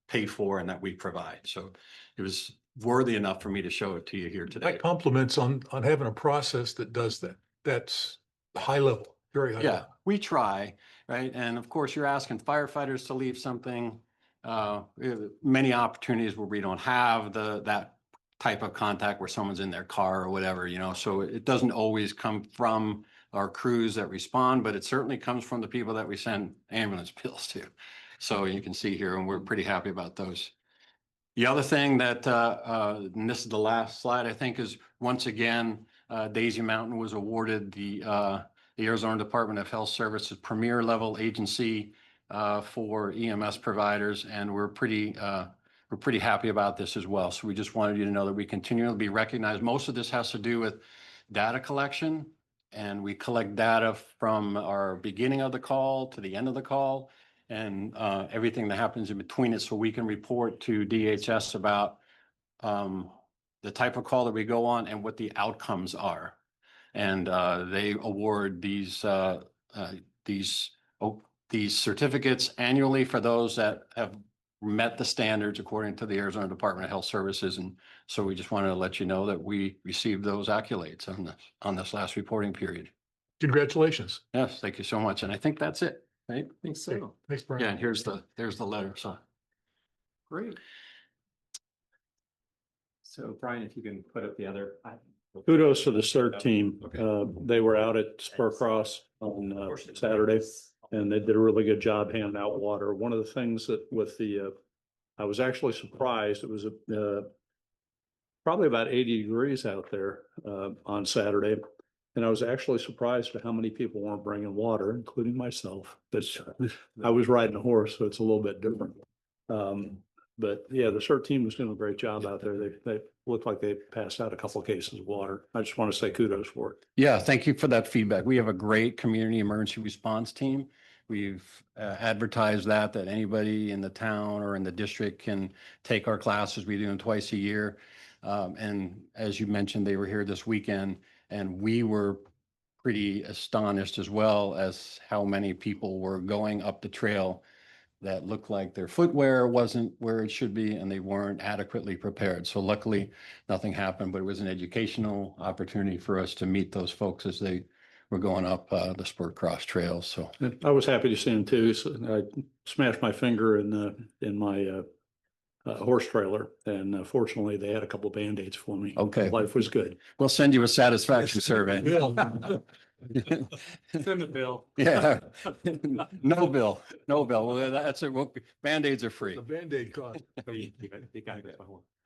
pay for and that we provide. So it was worthy enough for me to show it to you here today. That compliments on having a process that does that. That's high level, very high Yeah, level. we try, right? And of course, you're asking firefighters to leave something. Many opportunities where we don't have that type of contact where someone's in their car or whatever, so it doesn't always come from our crews that respond, but it certainly comes from the people that we send ambulance bills to. So you can see here, and we're pretty happy about those. The other thing that, and this is the last slide, I think, is once again, Daisy Mountain was awarded the Arizona Department of Health Services premier level agency for EMS providers, and we're pretty happy about this as well. So we just wanted you to know that we continue to be recognized. Most of this has to do with data collection, and we collect data from our beginning of the call to the end of the call, and everything that happens in between it, so we can report to DHS about the type of call that we go on and what the outcomes are. And they award these certificates annually for those that have met the standards according to the Arizona Department of Health Services. And so we just wanted to let you know that we received those accolades on this last reporting period. Congratulations. Yes, thank you so much. And I think that's it, right? I think so. Thanks, Brian. Yeah, and here's the letter. So Great. So Brian, if you can put up the other. Kudos to the CERT team. Okay. They were out at Spur Cross on Saturday, and they did a really good job handing out water. One of the things that I was actually surprised, it was probably about 80 degrees out there on Saturday. And I was actually surprised at how many people weren't bringing water, including myself. But I was riding a horse, so it's a little bit different. But yeah, the CERT team was doing a great job out there. They looked like they passed out a couple of cases of water. I just want to say kudos for it. yeah, thank you for that feedback. We have a great community emergency response team. We've advertised that anybody in the town or in the district can take our classes. We do them twice a year. And as you mentioned, they were here this weekend, and we were pretty astonished as well as how many people were going up the trail that looked like their footwear wasn't where it should be and they weren't adequately prepared. So luckily nothing happened, but it was an educational opportunity for us to meet those folks as they we're going up the Sport Cross Trails. So And I was happy to see him too. So I smashed my finger in my horse trailer, and fortunately, they had a couple Band-Aids for me. Okay. Life was good. we'll send you a satisfaction survey. Send a bill. Yeah. No bill, no bill. Well, that's it. Band-Aids are free. Band-Aid cost.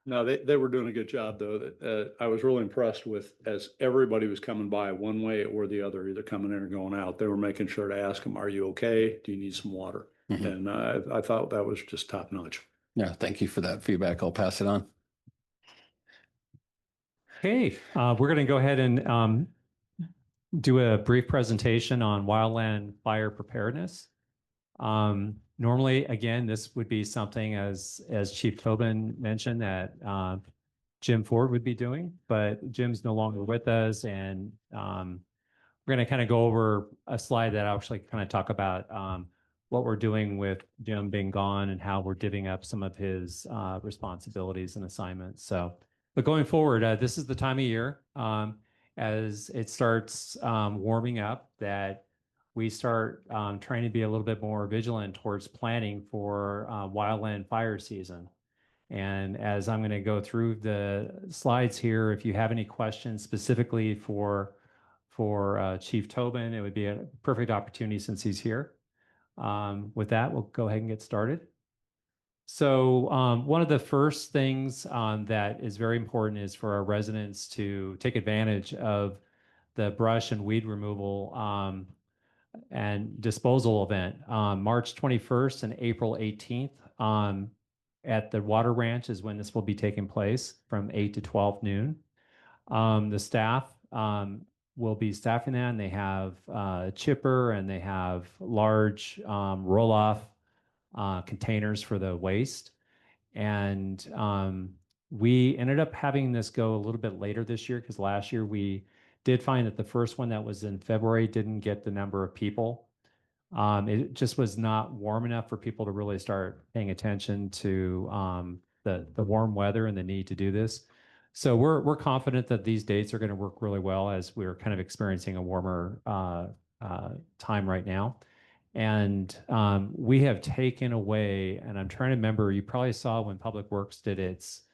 No, they were doing a good job though. That I was really impressed with as everybody was coming by one way or the other, either coming in or going out. They were making sure to ask them, "Are you okay? Do you need some water?" Mhm. And I thought that was just top notch. Yeah, thank you for that feedback. I'll pass it on. Okay, we're going to go ahead and do a brief presentation on wildland fire preparedness. Normally, again, this would be something as Chief Tobin mentioned that Jim Ford would be doing, but Jim's no longer with us, and we're going to kind of go over a slide that actually kind of talk about what we're doing with Jim being gone and how we're divvying up some of his responsibilities and assignments. So, but going forward, this is the time of year as it starts warming up that we start trying to be a little bit more vigilant towards planning for wildland fire season. And as I'm going to go through the slides here, if you have any questions specifically for Chief Tobin, it would be a perfect opportunity since he's here. With that, we'll go ahead and get started. So one of the first things that is very important is for our residents to take advantage of the brush and weed removal and disposal event. March 21st and April 18th at the Water Ranch is when this will be taking place from 8 to 12 noon. The staff will be staffing that, and they have a chipper and they have large roll-off containers for the waste. And we ended up having this go a little bit later this year because last year we did find that the first one that was in February didn't get the number of people. It just was not warm enough for people to really start paying attention to the warm weather and the need to do this. So we're confident that these dates are going to work really well as we're kind of experiencing a warmer time right now. And we have taken away, and I'm trying to remember, you probably saw when Public Works did its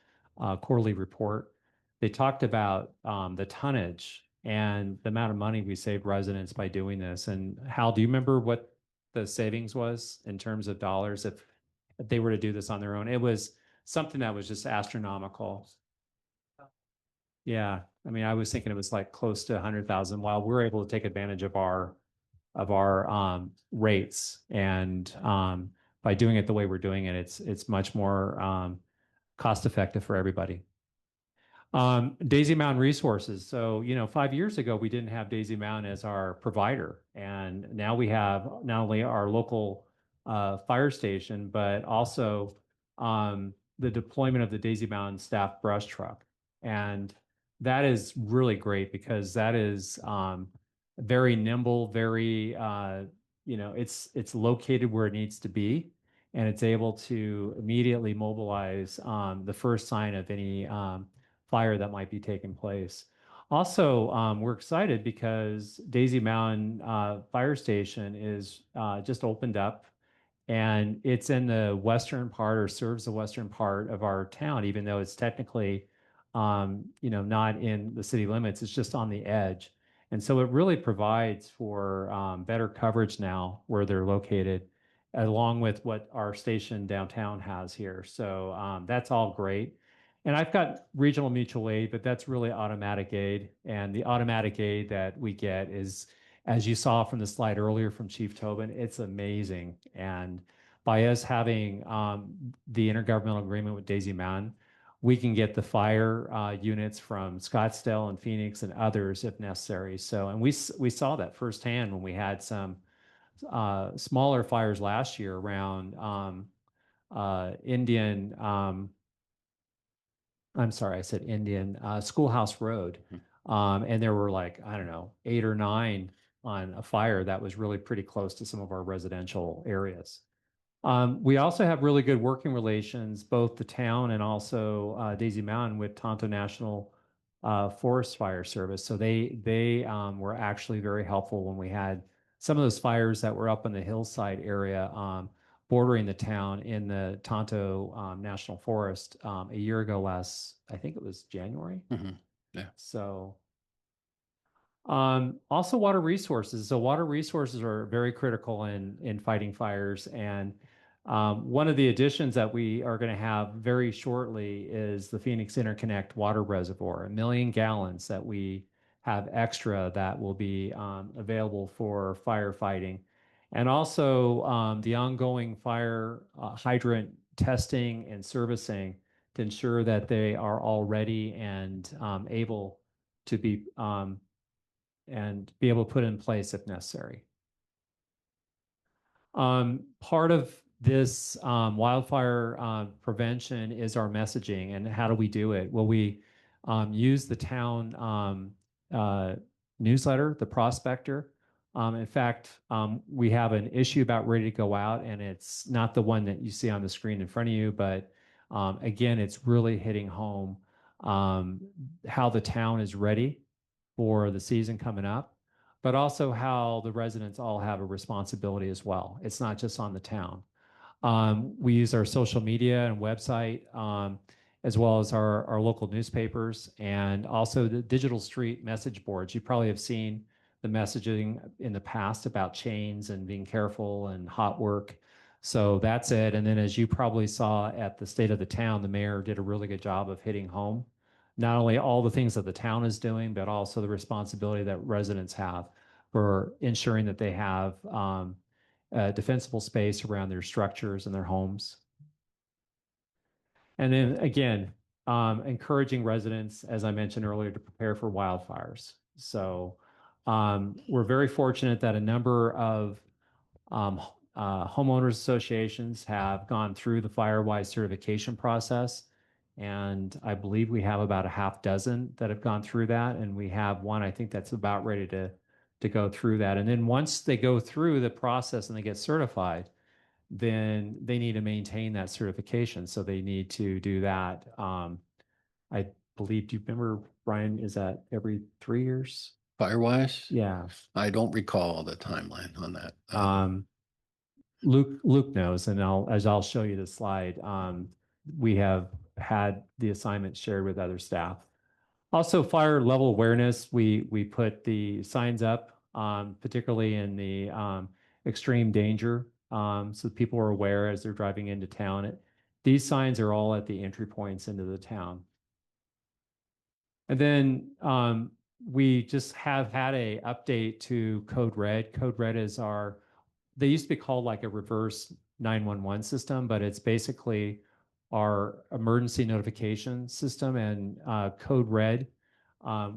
quarterly report, they talked about the tonnage and the amount of money we saved residents by doing this. And Hal, do you remember what the savings was in terms of dollars if they were to do this on their own? It was something that was just astronomical. Yeah, I mean, I was thinking it was like close to 100,000 while we're able to take advantage of our rates. And by doing it the way we're doing it, it's much more cost effective for everybody. Daisy Mountain Resources. So, 5 years ago, we didn't have Daisy Mountain as our provider. And now we have not only our local fire station, but also the deployment of the Daisy Mountain staff brush truck. And that is really great because that is very nimble, very, it's located where it needs to be. And it's able to immediately mobilize the first sign of any fire that might be taking place. Also, we're excited because Daisy Mountain Fire Station is just opened up, and it's in the western part, or serves the western part of our town, even though it's technically, not in the city limits. It's just on the edge, and so it really provides for better coverage now where they're located, along with what our station downtown has here. So that's all great. And I've got regional mutual aid, but that's really automatic aid. And the automatic aid that we get is, as you saw from the slide earlier from Chief Tobin, it's amazing. And by us having the intergovernmental agreement with Daisy Mountain, we can get the fire units from Scottsdale and Phoenix and others if necessary. So, and we saw that firsthand when we had some smaller fires last year around Schoolhouse Road. And there were like, I don't know, 8 or 9 on a fire that was really pretty close to some of our residential areas. We also have really good working relations, both the town and also Daisy Mountain, with Tonto National Forest Fire Service. So they were actually very helpful when we had some of those fires that were up in the hillside area bordering the town in the Tonto National Forest a year ago I think it was January. Mhm. Yeah. So also water resources. So water resources are very critical in fighting fires. And one of the additions that we are going to have very shortly is the Phoenix Interconnect water reservoir, 1 million gallons that we have extra that will be available for firefighting. And also the ongoing fire hydrant testing and servicing to ensure that they are all ready and able to be able to put in place if necessary. Part of this wildfire prevention is our messaging. And how do we do it? Well, we use the town newsletter, the Prospector. In fact, we have an issue about ready to go out, and it's not the one that you see on the screen in front of you, but again, it's really hitting home how the town is ready for the season coming up, but also how the residents all have a responsibility as well. It's not just on the town. We use our social media and website, as well as our local newspapers, and also the digital street message boards. You probably have seen the messaging in the past about chains and being careful and hot work. So that's it. And then as you probably saw at the State of the Town, the mayor did a really good job of hitting home not only all the things that the town is doing, but also the responsibility that residents have for ensuring that they have defensible space around their structures and their homes. And then again, encouraging residents, as I mentioned earlier, to prepare for wildfires. So we're very fortunate that a number of homeowners associations have gone through the FireWise certification process. And I believe we have about a half dozen that have gone through that. And we have one, I think, that's about ready to go through that. And then once they go through the process and they get certified, then they need to maintain that certification. So they need to do that. I believe, do you remember, Brian, is that every 3 years? Firewise? Yeah. I don't recall the timeline on that. Luke knows, and I'll show you the slide. We have had the assignment shared with other staff. Also, fire level awareness. We put the signs up, particularly in the extreme danger, so people are aware as they're driving into town. These signs are all at the entry points into the town. And then we just have had a update to Code Red. Code Red is they used to be called like a reverse 911 system, but it's basically our emergency notification system. And Code Red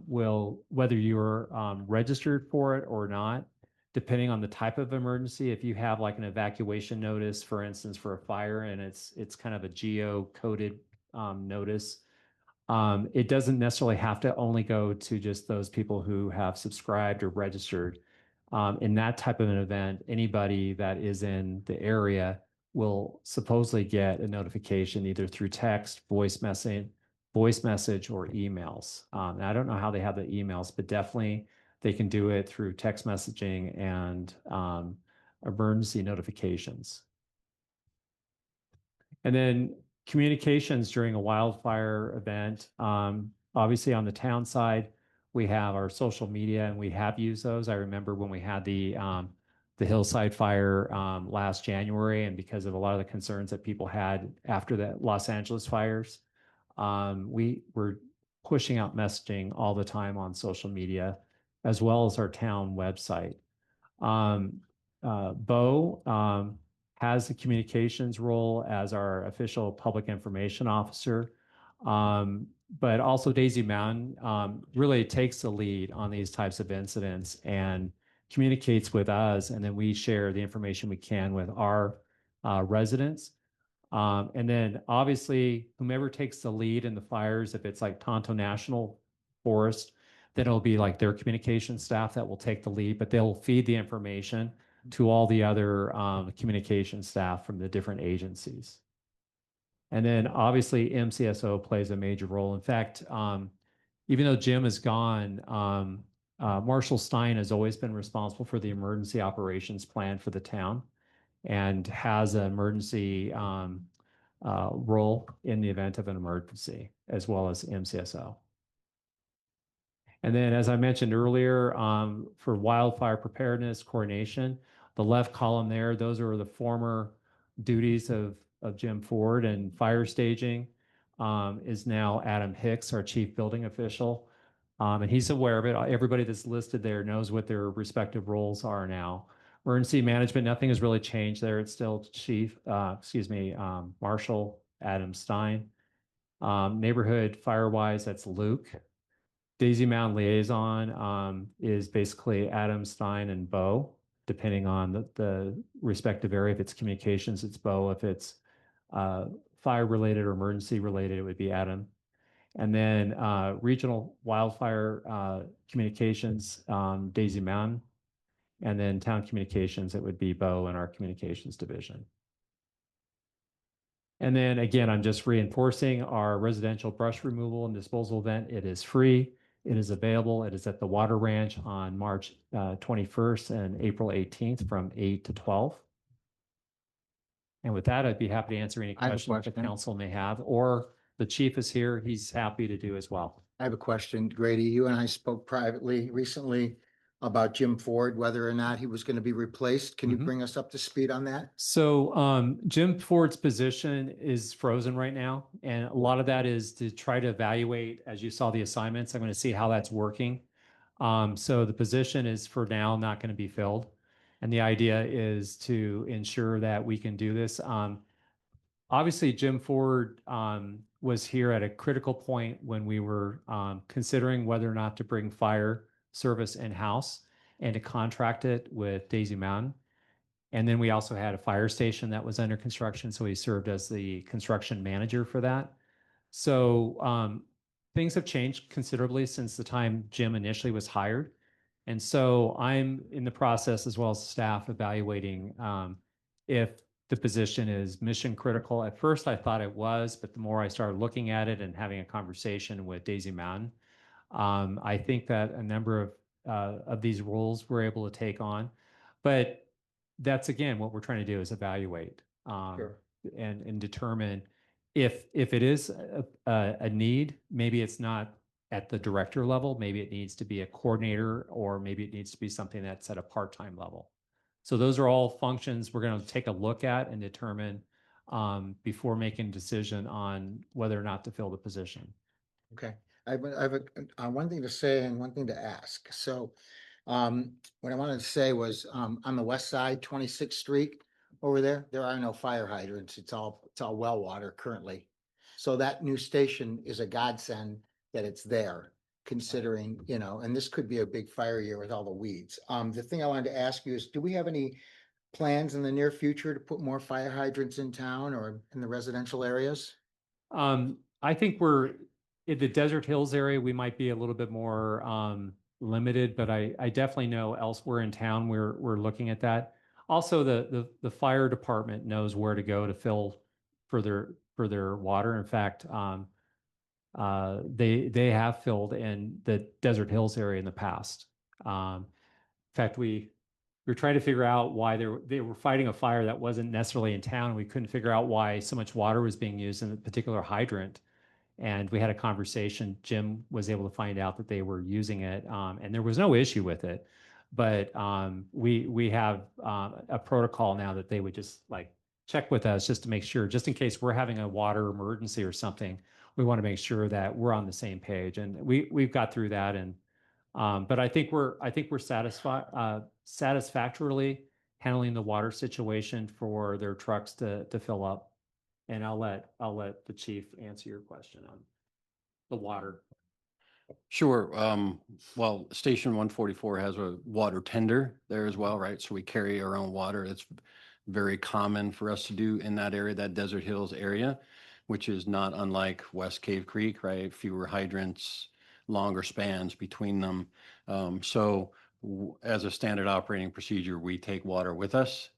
will, whether you're registered for it or not, depending on the type of emergency, if you have like an evacuation notice, for instance, for a fire, and it's kind of a geo-coded notice, it doesn't necessarily have to only go to just those people who have subscribed or registered. In that type of an event, anybody that is in the area will supposedly get a notification either through text, voice message, or emails. And I don't know how they have the emails, but definitely they can do it through text messaging and emergency notifications. And then communications during a wildfire event. Obviously on the town side, we have our social media, and we have used those. I remember when we had the Hillside Fire last January, and because of a lot of the concerns that people had after the Los Angeles fires, we were pushing out messaging all the time on social media, as well as our town website. Bo has the communications role as our official public information officer. But also Daisy Mountain really takes the lead on these types of incidents and communicates with us, and then we share the information we can with our residents. And then obviously, whomever takes the lead in the fires, if it's like Tonto National Forest, then it'll be like their communication staff that will take the lead, but they'll feed the information to all the other communication staff from the different agencies. And then obviously MCSO plays a major role. In fact, even though Jim is gone, Marshall Stein has always been responsible for the emergency operations plan for the town and has an emergency role in the event of an emergency, as well as MCSO. And then, as I mentioned earlier, for wildfire preparedness coordination, the left column there, those are the former duties of Jim Ford, and fire staging is now Adam Hicks, our chief building official. And he's aware of it. Everybody that's listed there knows what their respective roles are now. Emergency management, nothing has really changed there. It's still Marshall Adam Stein. Neighborhood Firewise, that's Luke. Daisy Mound Liaison is basically Adam Stein and Bo, depending on the respective area. If it's communications, it's Bo. If it's fire related or emergency related, it would be Adam. And then regional wildfire communications, Daisy Mountain. And then town communications, it would be Bo in our communications division. And then again, I'm just reinforcing our residential brush removal and disposal event. It is free. It is available. It is at the Water Ranch on March 21st and April 18th from 8 to 12. And with that, I'd be happy to answer any I have a questions the question. council may have, or the chief is here. He's happy to do as well. I have a question. Grady, you and I spoke privately recently about Jim Ford, whether or not he was going to be replaced. Can you Mhm. bring us up to speed on that? So Jim Ford's position is frozen right now. And a lot of that is to try to evaluate, as you saw the assignments, I'm going to see how that's working. So the position is for now not going to be filled. And the idea is to ensure that we can do this. Obviously, Jim Ford was here at a critical point when we were considering whether or not to bring fire service in-house and to contract it with Daisy Mountain. And then we also had a fire station that was under construction, so he served as the construction manager for that. So things have changed considerably since the time Jim initially was hired. And so I'm in the process, as well as staff, evaluating if the position is mission critical. At first, I thought it was, but the more I started looking at it and having a conversation with Daisy Mountain, I think that a number of these roles we're able to take on. But that's, again, what we're trying to do is evaluate and determine if it is a need. Maybe it's not at the director level. Maybe it needs to be a coordinator, or maybe it needs to be something that's at a part-time level. So those are all functions we're going to take a look at and determine before making a decision on whether or not to fill the position. Okay, I have one thing to say and one thing to ask. So what I wanted to say was on the west side, 26th Street over there are no fire hydrants. It's all well water currently. So that new station is a godsend that it's there, considering, and this could be a big fire year with all the weeds. The thing I wanted to ask you is, do we have any plans in the near future to put more fire hydrants in town or in the residential areas? I think we're in the Desert Hills area. We might be a little bit more limited, but I definitely know elsewhere in town we're looking at that. Also, the fire department knows where to go to fill for their water. In fact, they have filled in the Desert Hills area in the past. In fact, we were trying to figure out why they were fighting a fire that wasn't necessarily in town. We couldn't figure out why so much water was being used in a particular hydrant. And we had a conversation. Jim was able to find out that they were using it, and there was no issue with it. But we have a protocol now that they would just check with us just to make sure, just in case we're having a water emergency or something. We want to make sure that we're on the same page, and we've got through that. And but I think we're satisfactorily handling the water situation for their trucks to fill up. And I'll let the chief answer your question on the water. Sure. Well, Station 144 has a water tender there as well, right? So we carry our own water. It's very common for us to do in that area, that Desert Hills area, which is not unlike West Cave Creek, right? Fewer hydrants, longer spans between them. So as a standard operating procedure, we take water with us.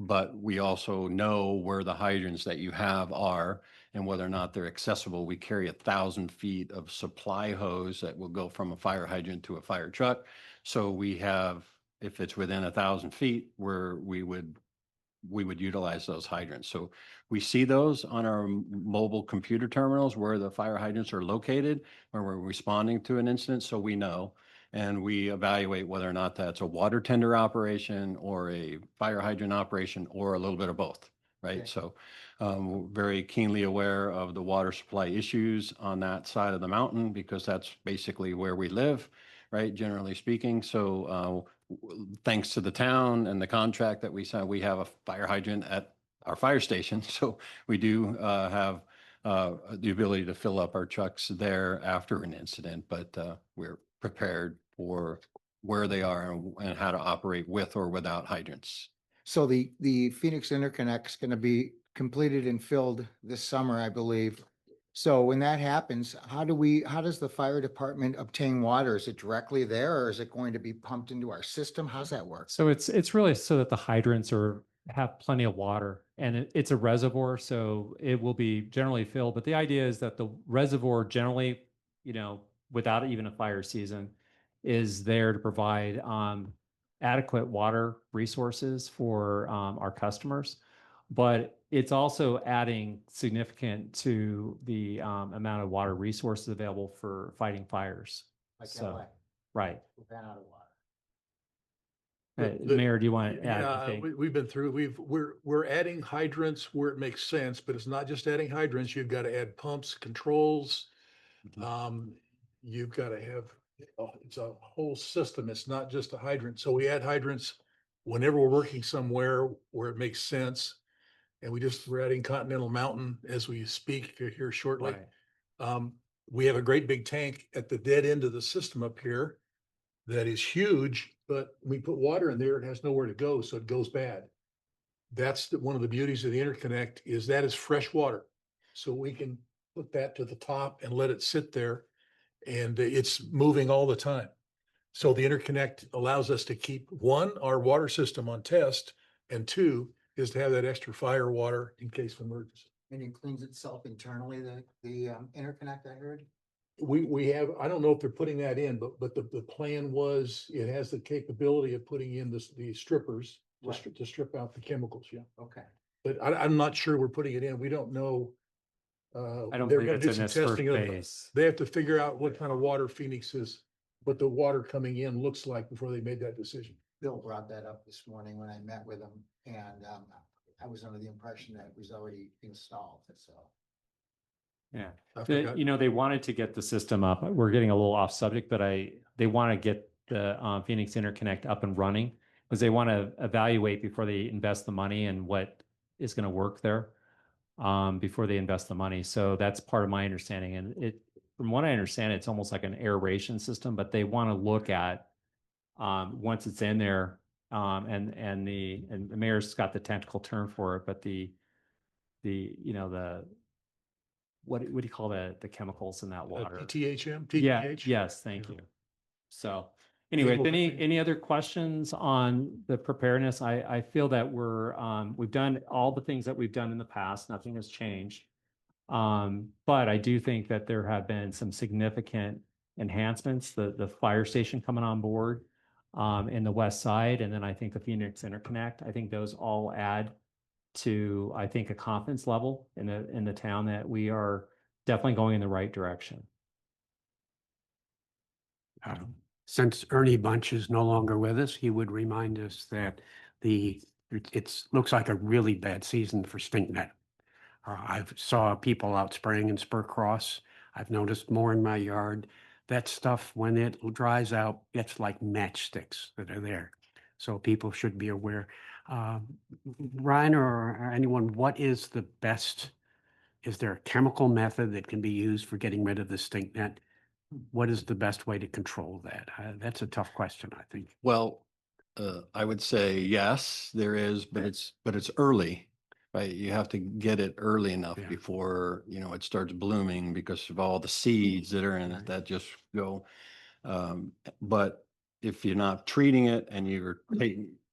but we also know where the hydrants that you have are and whether or not they're accessible. We carry 1,000 feet of supply hose that will go from a fire hydrant to a fire truck. So we have, if it's within 1,000 feet, where we would utilize those hydrants. So we see those on our mobile computer terminals where the fire hydrants are located, where we're responding to an incident, so we know. And we evaluate whether or not that's a water tender operation or a fire hydrant operation or a little bit of both, right? Okay. So we're very keenly aware of the water supply issues on that side of the mountain because that's basically where we live, right? Generally speaking. So thanks to the town and the contract that we signed, we have a fire hydrant at our fire station. So we do have the ability to fill up our trucks there after an incident, but we're prepared for where they are and how to operate with or without hydrants. So the Phoenix Interconnect is going to be completed and filled this summer, I believe. So when that happens, how does the fire department obtain water? Is it directly there or is it going to be pumped into our system? How's that work? So it's really so that the hydrants have plenty of water, and it's a reservoir, so it will be generally filled. But the idea is that the reservoir generally, without even a fire season, is there to provide adequate water resources for our customers. But it's also adding significant to the amount of water resources available for fighting fires. Like So, LA, right. we ran out of water. Mayor, do you want to add Yeah, anything? we've been through, we're adding hydrants where it makes sense, but it's not just adding hydrants. You've got to add pumps, controls. You've got to have, it's a whole system. It's not just a hydrant. So we add hydrants whenever we're working somewhere where it makes sense. And we're adding Continental Mountain as we speak here shortly. Right. We have a great big tank at the dead end of the system up here that is huge, but we put water in there, it has nowhere to go, so it goes bad. That's one of the beauties of the interconnect is that is fresh water. So we can put that to the top and let it sit there and it's moving all the time. So the interconnect allows us to keep one, our water system on test, and two, is to have that extra fire water in case of emergency. And it cleans itself internally, the interconnect, I heard? We have, I don't know if they're putting that in, but the plan was, it has the capability of putting in the strippers Right. to strip out the chemicals, yeah. Okay. But I'm not sure we're putting it in. We don't know. I don't They're believe gonna it's do in some this first testing of it. phase. They have to figure out what kind of water Phoenix is, what the water coming in looks like before they made that decision. Bill brought that up this morning when I met with him and I was under the impression that it was already installed, so. Yeah. I forgot. They wanted to get the system up. We're getting a little off subject, but they want to get the Phoenix Interconnect up and running because they want to evaluate before they invest the money and what is going to work there before they invest the money. So that's part of my understanding. And from what I understand, it's almost like an aeration system, but they want to look at once it's in there and the mayor's got the technical term for it, but what do you call the chemicals in that water? THM, Yeah, TPH? yes, thank you. So anyway, if any other questions on the preparedness, I feel that we've done all the things that we've done in the past. Nothing has changed. But I do think that there have been some significant enhancements, the fire station coming on board in the west side, and then I think the Phoenix Interconnect. I think those all add to, I think, a confidence level in the town that we are definitely going in the right direction. Since Ernie Bunch is no longer with us, he would remind us that it looks like a really bad season for stinknet. I've saw people out spraying in Spur Cross. I've noticed more in my yard. That stuff, when it dries out, it's like matchsticks that are there. So people should be aware. Ryan or anyone, what is the best? Is there a chemical method that can be used for getting rid of the stinknet? What is the best way to control that? That's a tough question, I think. Well, I would say yes, there is, but it's early, right? You have to get it early enough Yeah. before, it starts blooming because of all the seeds that are in it that just go. But if you're not treating it and you're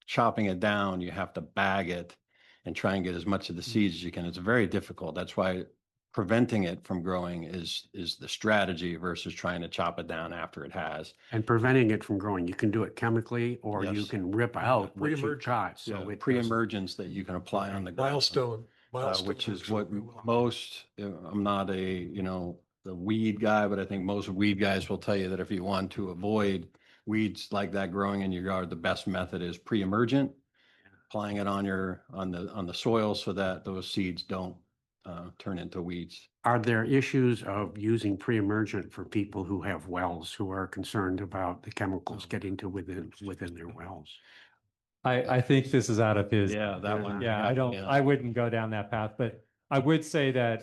chopping it down, you have to bag it and try and get as much of the seeds as you can. It's very difficult. That's why preventing it from growing is the strategy versus trying to chop it down after it has. And preventing it from growing, you can do it chemically or you Yes. can rip out what you've Pre-emergent. got. So So it doesn't- pre-emergence that you can apply on the ground. Milestone. Which is what most, I'm not a, the weed guy, but I think most weed guys will tell you that if you want to avoid weeds like that growing in your yard, the best method is pre-emergent, applying it on the soil so that those seeds don't turn into weeds. Are there issues of using pre-emergent for people who have wells, who are concerned about the chemicals getting to within their wells? I think this is out of his. Yeah, that one. Yeah, I wouldn't go down that path, but I would say that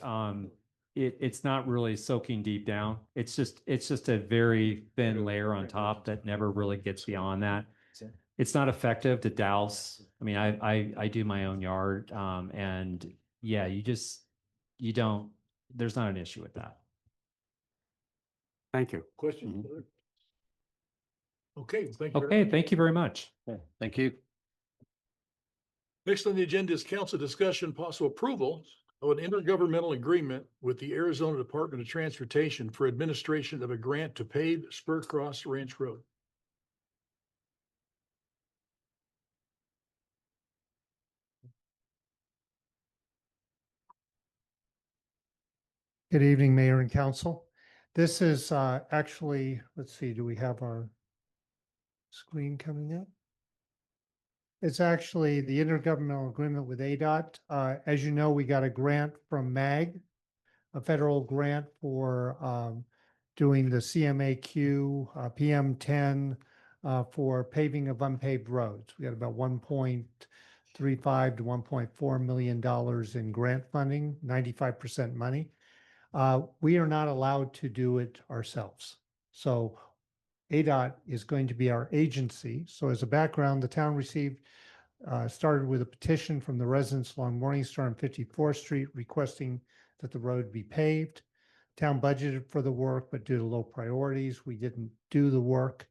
it's not really soaking deep down. It's just a very thin layer on top that never really gets beyond that. It's not effective to douse. I mean, I do my own yard, and yeah, you don't, there's not an issue with that. Thank you. Question? Okay, thank you. very Okay, much. thank you very much. Thank you. Next on the agenda is council discussion, possible approval of an intergovernmental agreement with the Arizona Department of Transportation for administration of a grant to pave Spur Cross Ranch Road. Good evening, Mayor and Council. This is actually, let's see, do we have our screen coming up? It's actually the intergovernmental agreement with ADOT. As you know, we got a grant from MAG, a federal grant for doing the CMAQ PM10 for paving of unpaved roads. We got about $1.35 to $1.4 million in grant funding, 95% money. We are not allowed to do it ourselves. So ADOT is going to be our agency. So as a background, the town started with a petition from the residents along Morningstar and 54th Street requesting that the road be paved. Town budgeted for the work, but due to low priorities, we didn't do the work.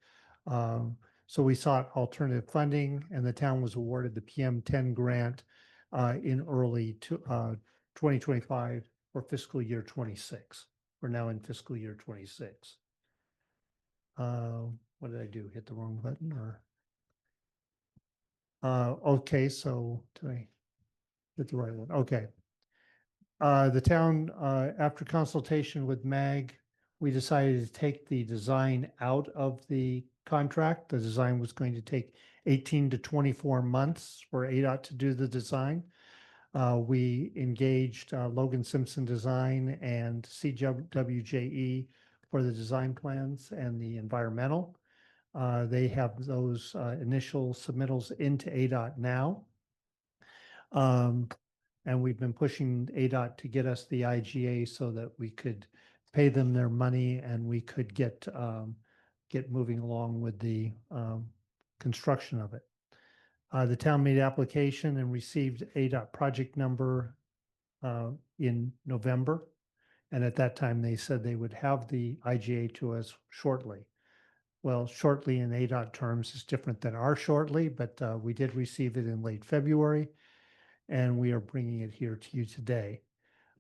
So we sought alternative funding, and the town was awarded the PM10 grant in early 2025 for fiscal year 26. We're now in fiscal year 26. What did I do? Hit the wrong button or? Okay, so did I hit the right one? Okay. The town, after consultation with MAG, we decided to take the design out of the contract. The design was going to take 18 to 24 months for ADOT to do the design. We engaged Logan Simpson Design and CWJE for the design plans and the environmental. They have those initial submittals into ADOT now. And we've been pushing ADOT to get us the IGA so that we could pay them their money and we could get moving along with the construction of it. The town made application and received ADOT project number in November. And at that time, they said they would have the IGA to us shortly. Well, shortly in ADOT terms is different than our shortly, but we did receive it in late February, and we are bringing it here to you today.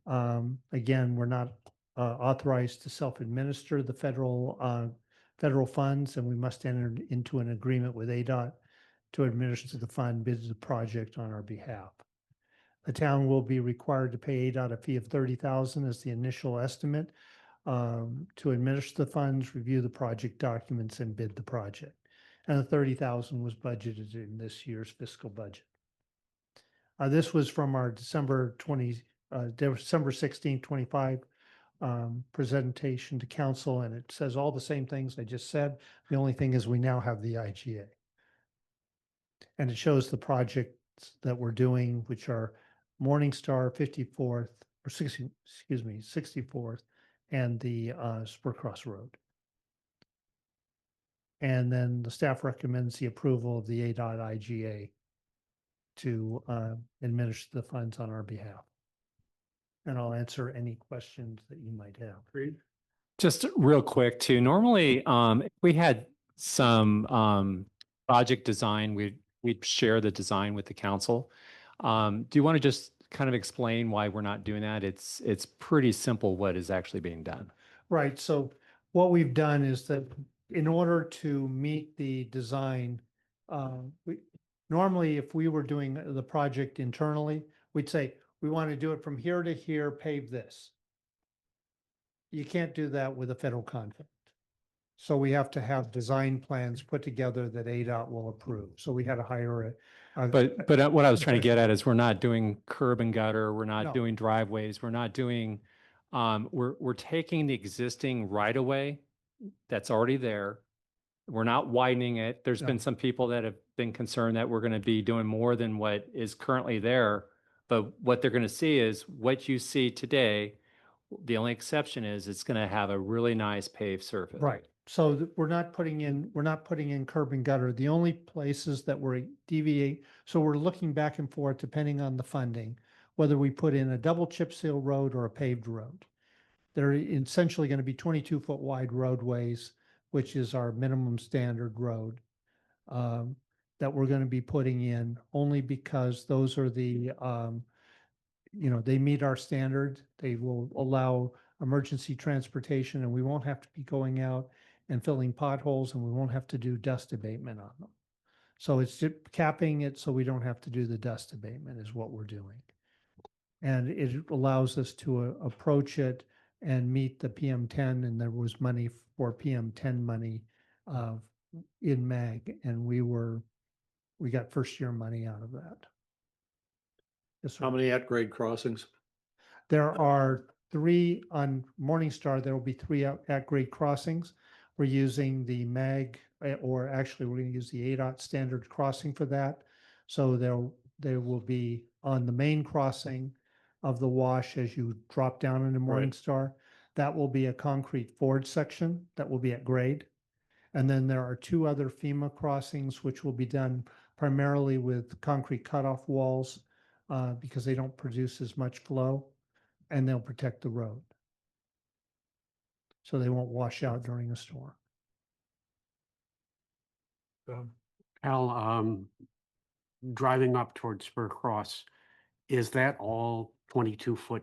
Again, we're not authorized to self-administer the federal funds, and we must enter into an agreement with ADOT to administer the fund, bid the project on our behalf. The town will be required to pay ADOT a fee of $30,000 as the initial estimate to administer the funds, review the project documents, and bid the project. And the $30,000 was budgeted in this year's fiscal budget. This was from our December 16, 25 presentation to council, and it says all the same things I just said. The only thing is we now have the IGA. And it shows the projects that we're doing, which are Morningstar, 54th, or 64th, and the Spur Cross Road. And then the staff recommends the approval of the ADOT IGA to administer the funds on our behalf. And I'll answer any questions that you might have. Agreed. Just real quick too, normally, if we had some project design, we'd share the design with the council. Do you want to just kind of explain why we're not doing that? It's pretty simple what is actually being done. Right, so what we've done is that in order to meet the design, normally if we were doing the project internally, we'd say, we want to do it from here to here, pave this. You can't do that with a federal contract. So we have to have design plans put together that ADOT will approve. So we had to hire But what I was trying to get at is we're not doing curb and gutter, we're No. not doing driveways, we're not doing, we're taking the existing right of way that's already there. We're not widening it. There's been No. some people that have been concerned that we're going to be doing more than what is currently there. But what they're going to see is what you see today. The only exception is it's going to have a really nice paved surface. Right, so we're not putting in curb and gutter. The only places that we're deviate, so we're looking back and forth depending on the funding, whether we put in a double chip seal road or a paved road. They're essentially going to be 22-foot wide roadways, which is our minimum standard road, that we're going to be putting in only because those are the, they meet our standard. They will allow emergency transportation, and we won't have to be going out and filling potholes, and we won't have to do dust abatement on them. So it's just capping it so we don't have to do the dust abatement is what we're doing. And it allows us to approach it and meet the PM10, and there was money for PM10 money in MAG, and we got first year money out of that. Yes, sir. How many at-grade crossings? There are 3 on Morningstar. There will be 3 at-grade crossings. We're using the MAG, or actually we're going to use the ADOT standard crossing for that. So there will be on the main crossing of the wash as you drop down into Right. Morningstar. That will be a concrete ford section that will be at grade. And then there are 2 other FEMA crossings, which will be done primarily with concrete cutoff walls because they don't produce as much flow, and they'll protect the road. So they won't wash out during a storm. Al, driving up towards Spur Cross, is that all 22-foot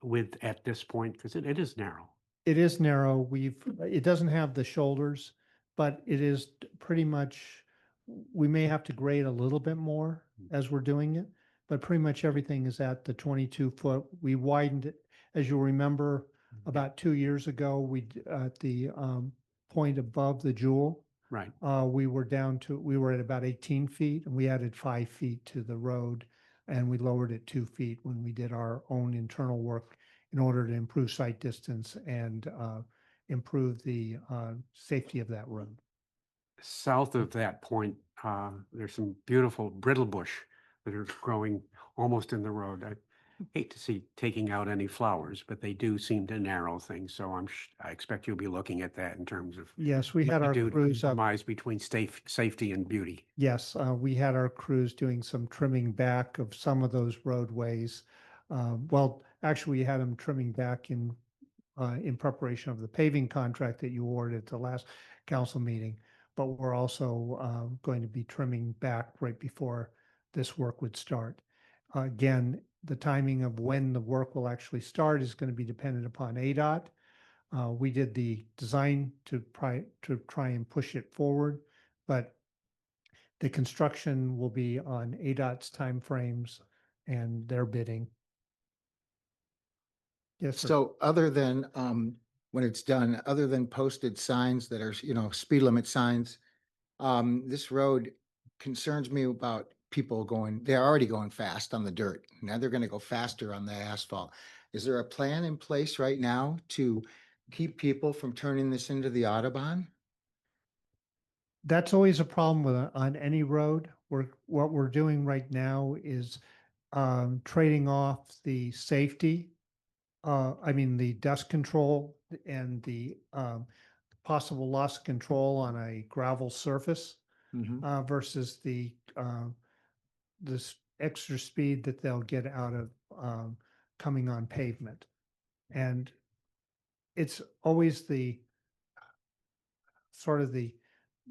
width at this point? Because it is narrow. It is narrow. It doesn't have the shoulders, but it is pretty much, we may have to grade a little bit more as we're doing it, but pretty much everything is at the 22-foot. We widened it, as you'll remember, about 2 years ago, at the point above the Jewel. Right. We were at about 18 feet, and we added 5 feet to the road, and we lowered it 2 feet when we did our own internal work in order to improve sight distance and improve the safety of that road. South of that point, there's some beautiful brittle bush that are growing almost in the road. I hate to see taking out any flowers, but they do seem to narrow things. So I expect you'll be looking at that in terms of Yes, we what had you our do to crews up. compromise between safety and beauty. Yes, we had our crews doing some trimming back of some of those roadways. Well, actually, we had them trimming back in preparation of the paving contract that you awarded at the last council meeting. But we're also going to be trimming back right before this work would start. Again, the timing of when the work will actually start is going to be dependent upon ADOT. We did the design to try and push it forward, but the construction will be on ADOT's timeframes and their bidding. Yes, sir. So other than, when it's done, other than posted signs that are, speed limit signs, this road concerns me about people they're already going fast on the dirt. Now they're going to go faster on the asphalt. Is there a plan in place right now to keep people from turning this into the Autobahn? That's always a problem on any road. What we're doing right now is trading off the safety, the dust control and the possible loss of control on a gravel surface versus this extra speed that they'll get out of coming on pavement. And it's always the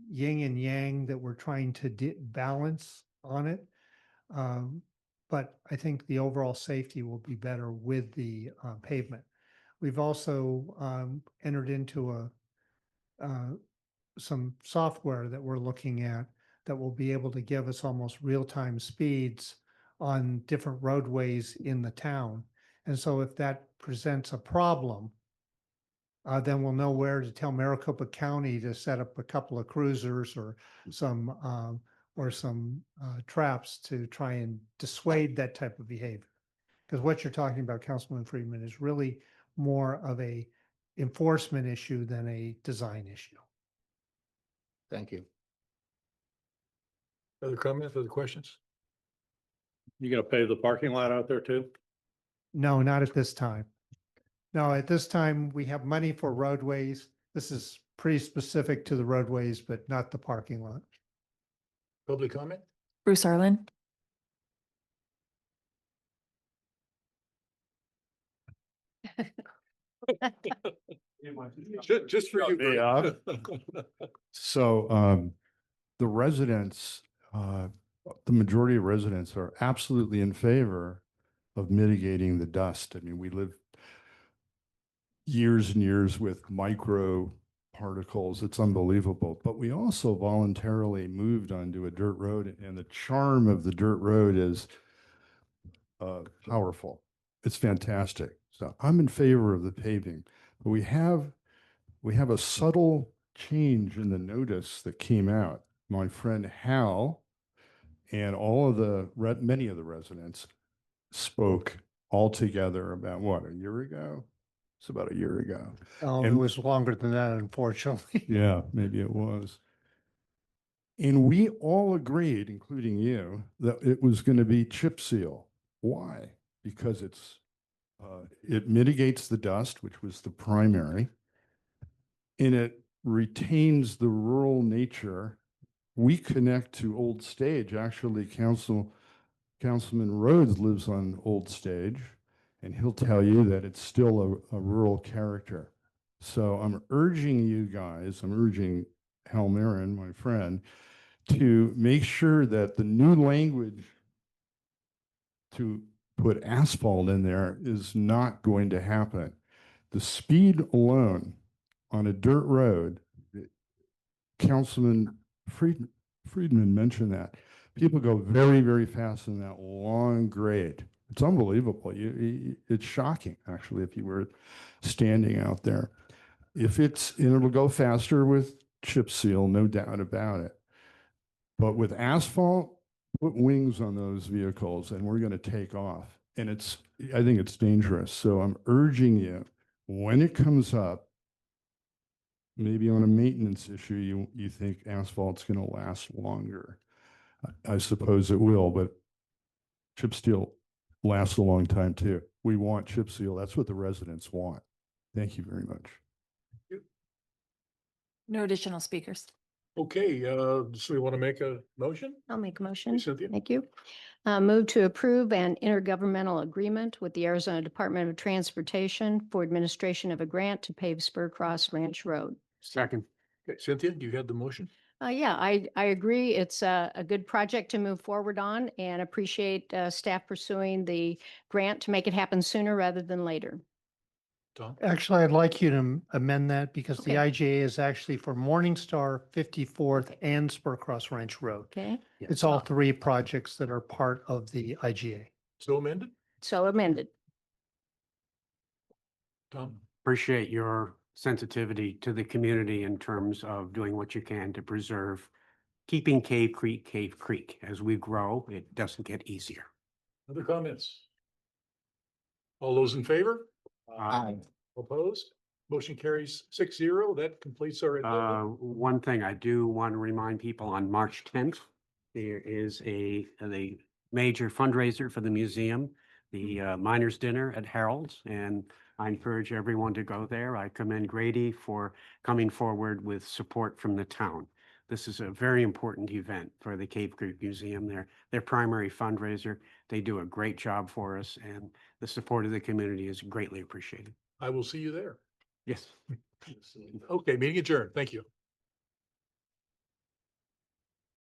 yin and yang that we're trying to balance on it. But I think the overall safety will be better with the pavement. We've also entered into some software that we're looking at that will be able to give us almost real-time speeds on different roadways in the town. And so if that presents a problem, then we'll know where to tell Maricopa County to set up a couple of cruisers or some traps to try and dissuade that type of behavior. Because what you're talking about, Councilman Friedman, is really more of a enforcement issue than a design issue. Thank you. Other comments, other questions? You gonna pave the parking lot out there too? No, not at this time. No, at this time, we have money for roadways. This is pretty specific to the roadways, but not the parking lot. Public comment? Bruce Arlen. Just for you. Yeah. Bert. So the residents, the majority of residents are absolutely in favor of mitigating the dust. I mean, we live years and years with micro particles. It's unbelievable. But we also voluntarily moved onto a dirt road, and the charm of the dirt road is powerful. It's fantastic. So I'm in favor of the paving. But we have a subtle change in the notice that came out. My friend Hal and many of the residents spoke all together about what, a year ago? It's about a year ago. Oh, it And- was longer than that, unfortunately. Yeah, maybe it was. And we all agreed, including you, that it was going to be chip seal. Why? Because it mitigates the dust, which was the primary, and it retains the rural nature. We connect to Old Stage. Actually, Councilman Rhodes lives on Old Stage, and he'll tell you that it's still a rural character. So I'm urging you guys, I'm urging Hal Marin, my friend, to make sure that the new language to put asphalt in there is not going to happen. The speed alone on a dirt road, Councilman Friedman mentioned that. People go very, very fast in that long grade. It's unbelievable. It's shocking, actually, if you were standing out there. And it'll go faster with chip seal, no doubt about it. But with asphalt, put wings on those vehicles and we're going to take off. And I think it's dangerous. So I'm urging you, when it comes up, maybe on a maintenance issue, you think asphalt's going to last longer. I suppose it will, but chip seal lasts a long time too. We want chip seal. That's what the residents want. Thank you very much. No additional speakers. Okay, so we want to make a motion? I'll make a motion. Cynthia? Thank you. Move to approve an intergovernmental agreement with the Arizona Department of Transportation for administration of a grant to pave Spur Cross Ranch Road. Second. Okay, Cynthia, you had the motion? Yeah, I agree. It's a good project to move forward on and appreciate staff pursuing the grant to make it happen sooner rather than later. Tom? Actually, I'd like you to amend that because the Okay. IGA is actually for Morningstar, 54th, and Spur Cross Ranch Road. Okay, It's all three projects that are part of the IGA. So amended? so amended. Tom? Appreciate your sensitivity to the community in terms of doing what you can to preserve, keeping Cave Creek. As we grow, it doesn't get easier. Other comments? All those in favor? Aye. Opposed? Motion carries 6-0. That completes our agenda. One thing I do want to remind people, on March 10th, there is a major fundraiser for the museum, the Miners Dinner at Harold's, and I encourage everyone to go there. I commend Grady for coming forward with support from the town. This is a very important event for the Cave Creek Museum. Their primary fundraiser. They do a great job for us, and the support of the community is greatly appreciated. I will see you there. Yes. Okay, meeting adjourned. Thank you.